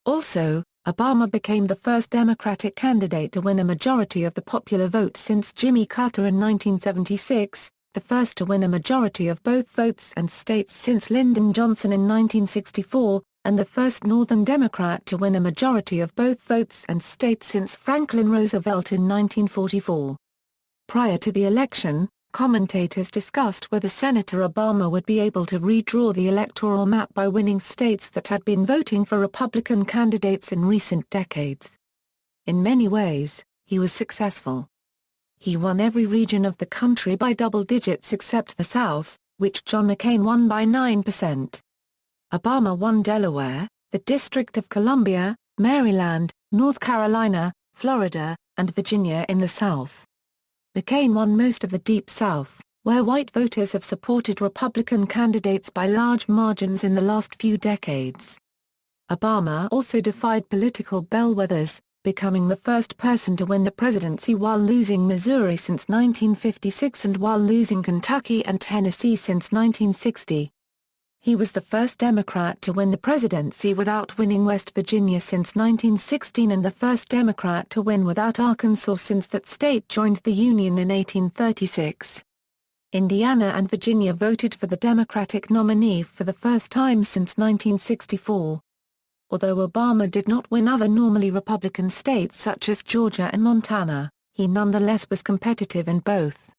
Also, Obama became the first Democratic candidate to win a majority of the popular vote since Jimmy Carter in 1976, the first to win a majority of both votes and states since Lyndon Johnson in 1964, and the first Northern Democrat to win a majority of both votes and states since Franklin Roosevelt in 1944. Prior to the election, commentators discussed whether Senator Obama would be able to redraw the electoral map by winning states that had been voting for Republican candidates in recent decades. In many ways, he was successful. He won every region of the country by double digits except the South, which John McCain won by 9%. Obama won Delaware, the District of Columbia, Maryland, North Carolina, Florida, and Virginia in the South. McCain won most of the Deep South, where white voters have supported Republican candidates by large margins in the last few decades. Obama also defied political bellwethers, becoming the first person to win the presidency while losing Missouri since 1956 and while losing Kentucky and Tennessee since 1960. He was the first Democrat to win the presidency without winning West Virginia since 1916 and the first Democrat to win without Arkansas since that state joined the Union in 1836. Indiana and Virginia voted for the Democratic nominee for the first time since 1964. Although Obama did not win other normally Republican states such as Georgia and Montana, he nonetheless was competitive in both.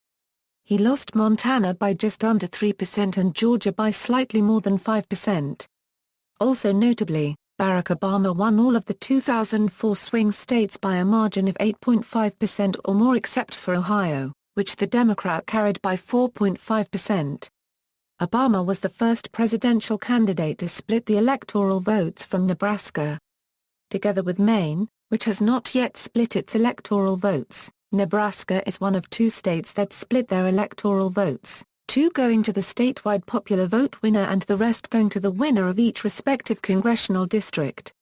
He lost Montana by just under 3% and Georgia by slightly more than 5%. Also notably, Barack Obama won all of the 2004 swing states by a margin of 8.5% or more except for Ohio, which the Democrat carried by 4.5%. Obama was the first presidential candidate to split the electoral votes from Nebraska. Together with Maine, which has not yet split its electoral votes, Nebraska is one of two states that split their electoral votes, two going to the statewide popular vote winner and the rest going to the winner of each respective congressional district.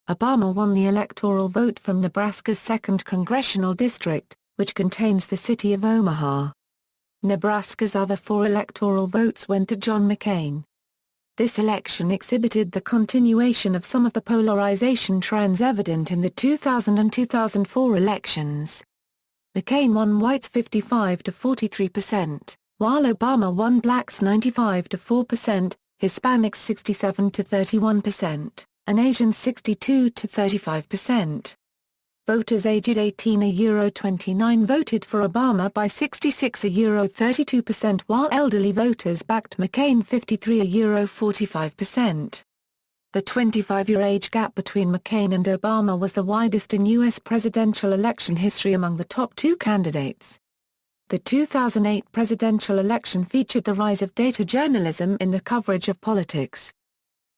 Obama won the electoral vote from Nebraska's 2nd Congressional District, which contains the city of Omaha. Nebraska's other 4 electoral votes went to John McCain. This election exhibited the continuation of some of the polarization trends evident in the 2000 and 2004 elections. McCain won whites 55 to 43%, while Obama won blacks 95 to 4%, Hispanics 67 to 31%, and Asians 62 to 35%. Voters aged 18 €29 voted for Obama by 66 €32%, while elderly voters backed McCain 53 €45%. The 25-year age gap between McCain and Obama was the widest in U.S. presidential election history among the top 2 candidates. The 2008 presidential election featured the rise of data journalism in the coverage of politics.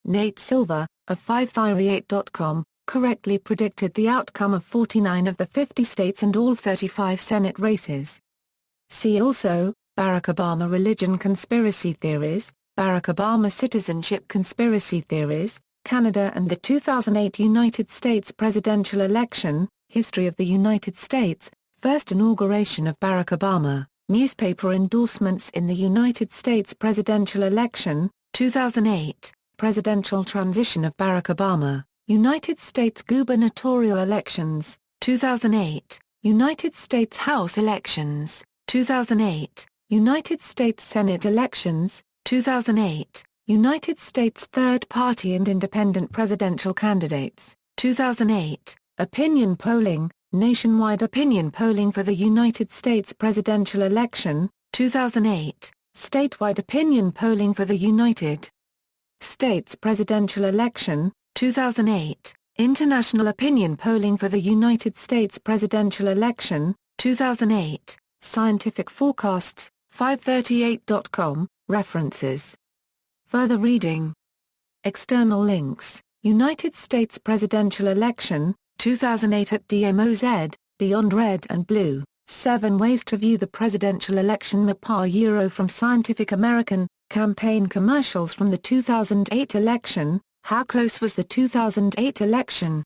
Nate Silver, of 538.com, correctly predicted the outcome of 49 of the 50 states and all 35 Senate races. See also, Barack Obama religion conspiracy theories, Barack Obama citizenship conspiracy theories, Canada and the 2008 United States presidential election, history of the United States, first inauguration of Barack Obama, newspaper endorsements in the United States presidential election, 2008, presidential transition of Barack Obama, United States gubernatorial elections, 2008, United States House elections, 2008, United States Senate elections, 2008, United States third-party and independent presidential candidates, 2008, opinion polling, nationwide opinion polling for the United States presidential election, 2008, statewide opinion polling for the United States presidential election, 2008, international opinion polling for the United States presidential election, 2008, scientific forecasts, 538.com, references. Further reading. External links, United States presidential election, 2008 at DMOZ, Beyond Red and Blue, 7 Ways to View the Presidential Election Euro from Scientific American, campaign commercials from the 2008 election, How Close Was the 2008 Election?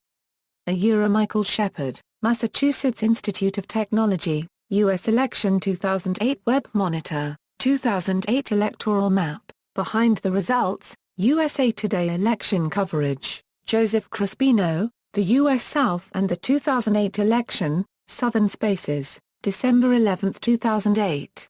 Michael Shepard, Massachusetts Institute of Technology, U.S. Election 2008 Web Monitor, 2008 Electoral Map, Behind the Results, USA Today Election Coverage, Joseph Crispino, The U.S. South and the 2008 Election, Southern Spaces, December 11, 2008.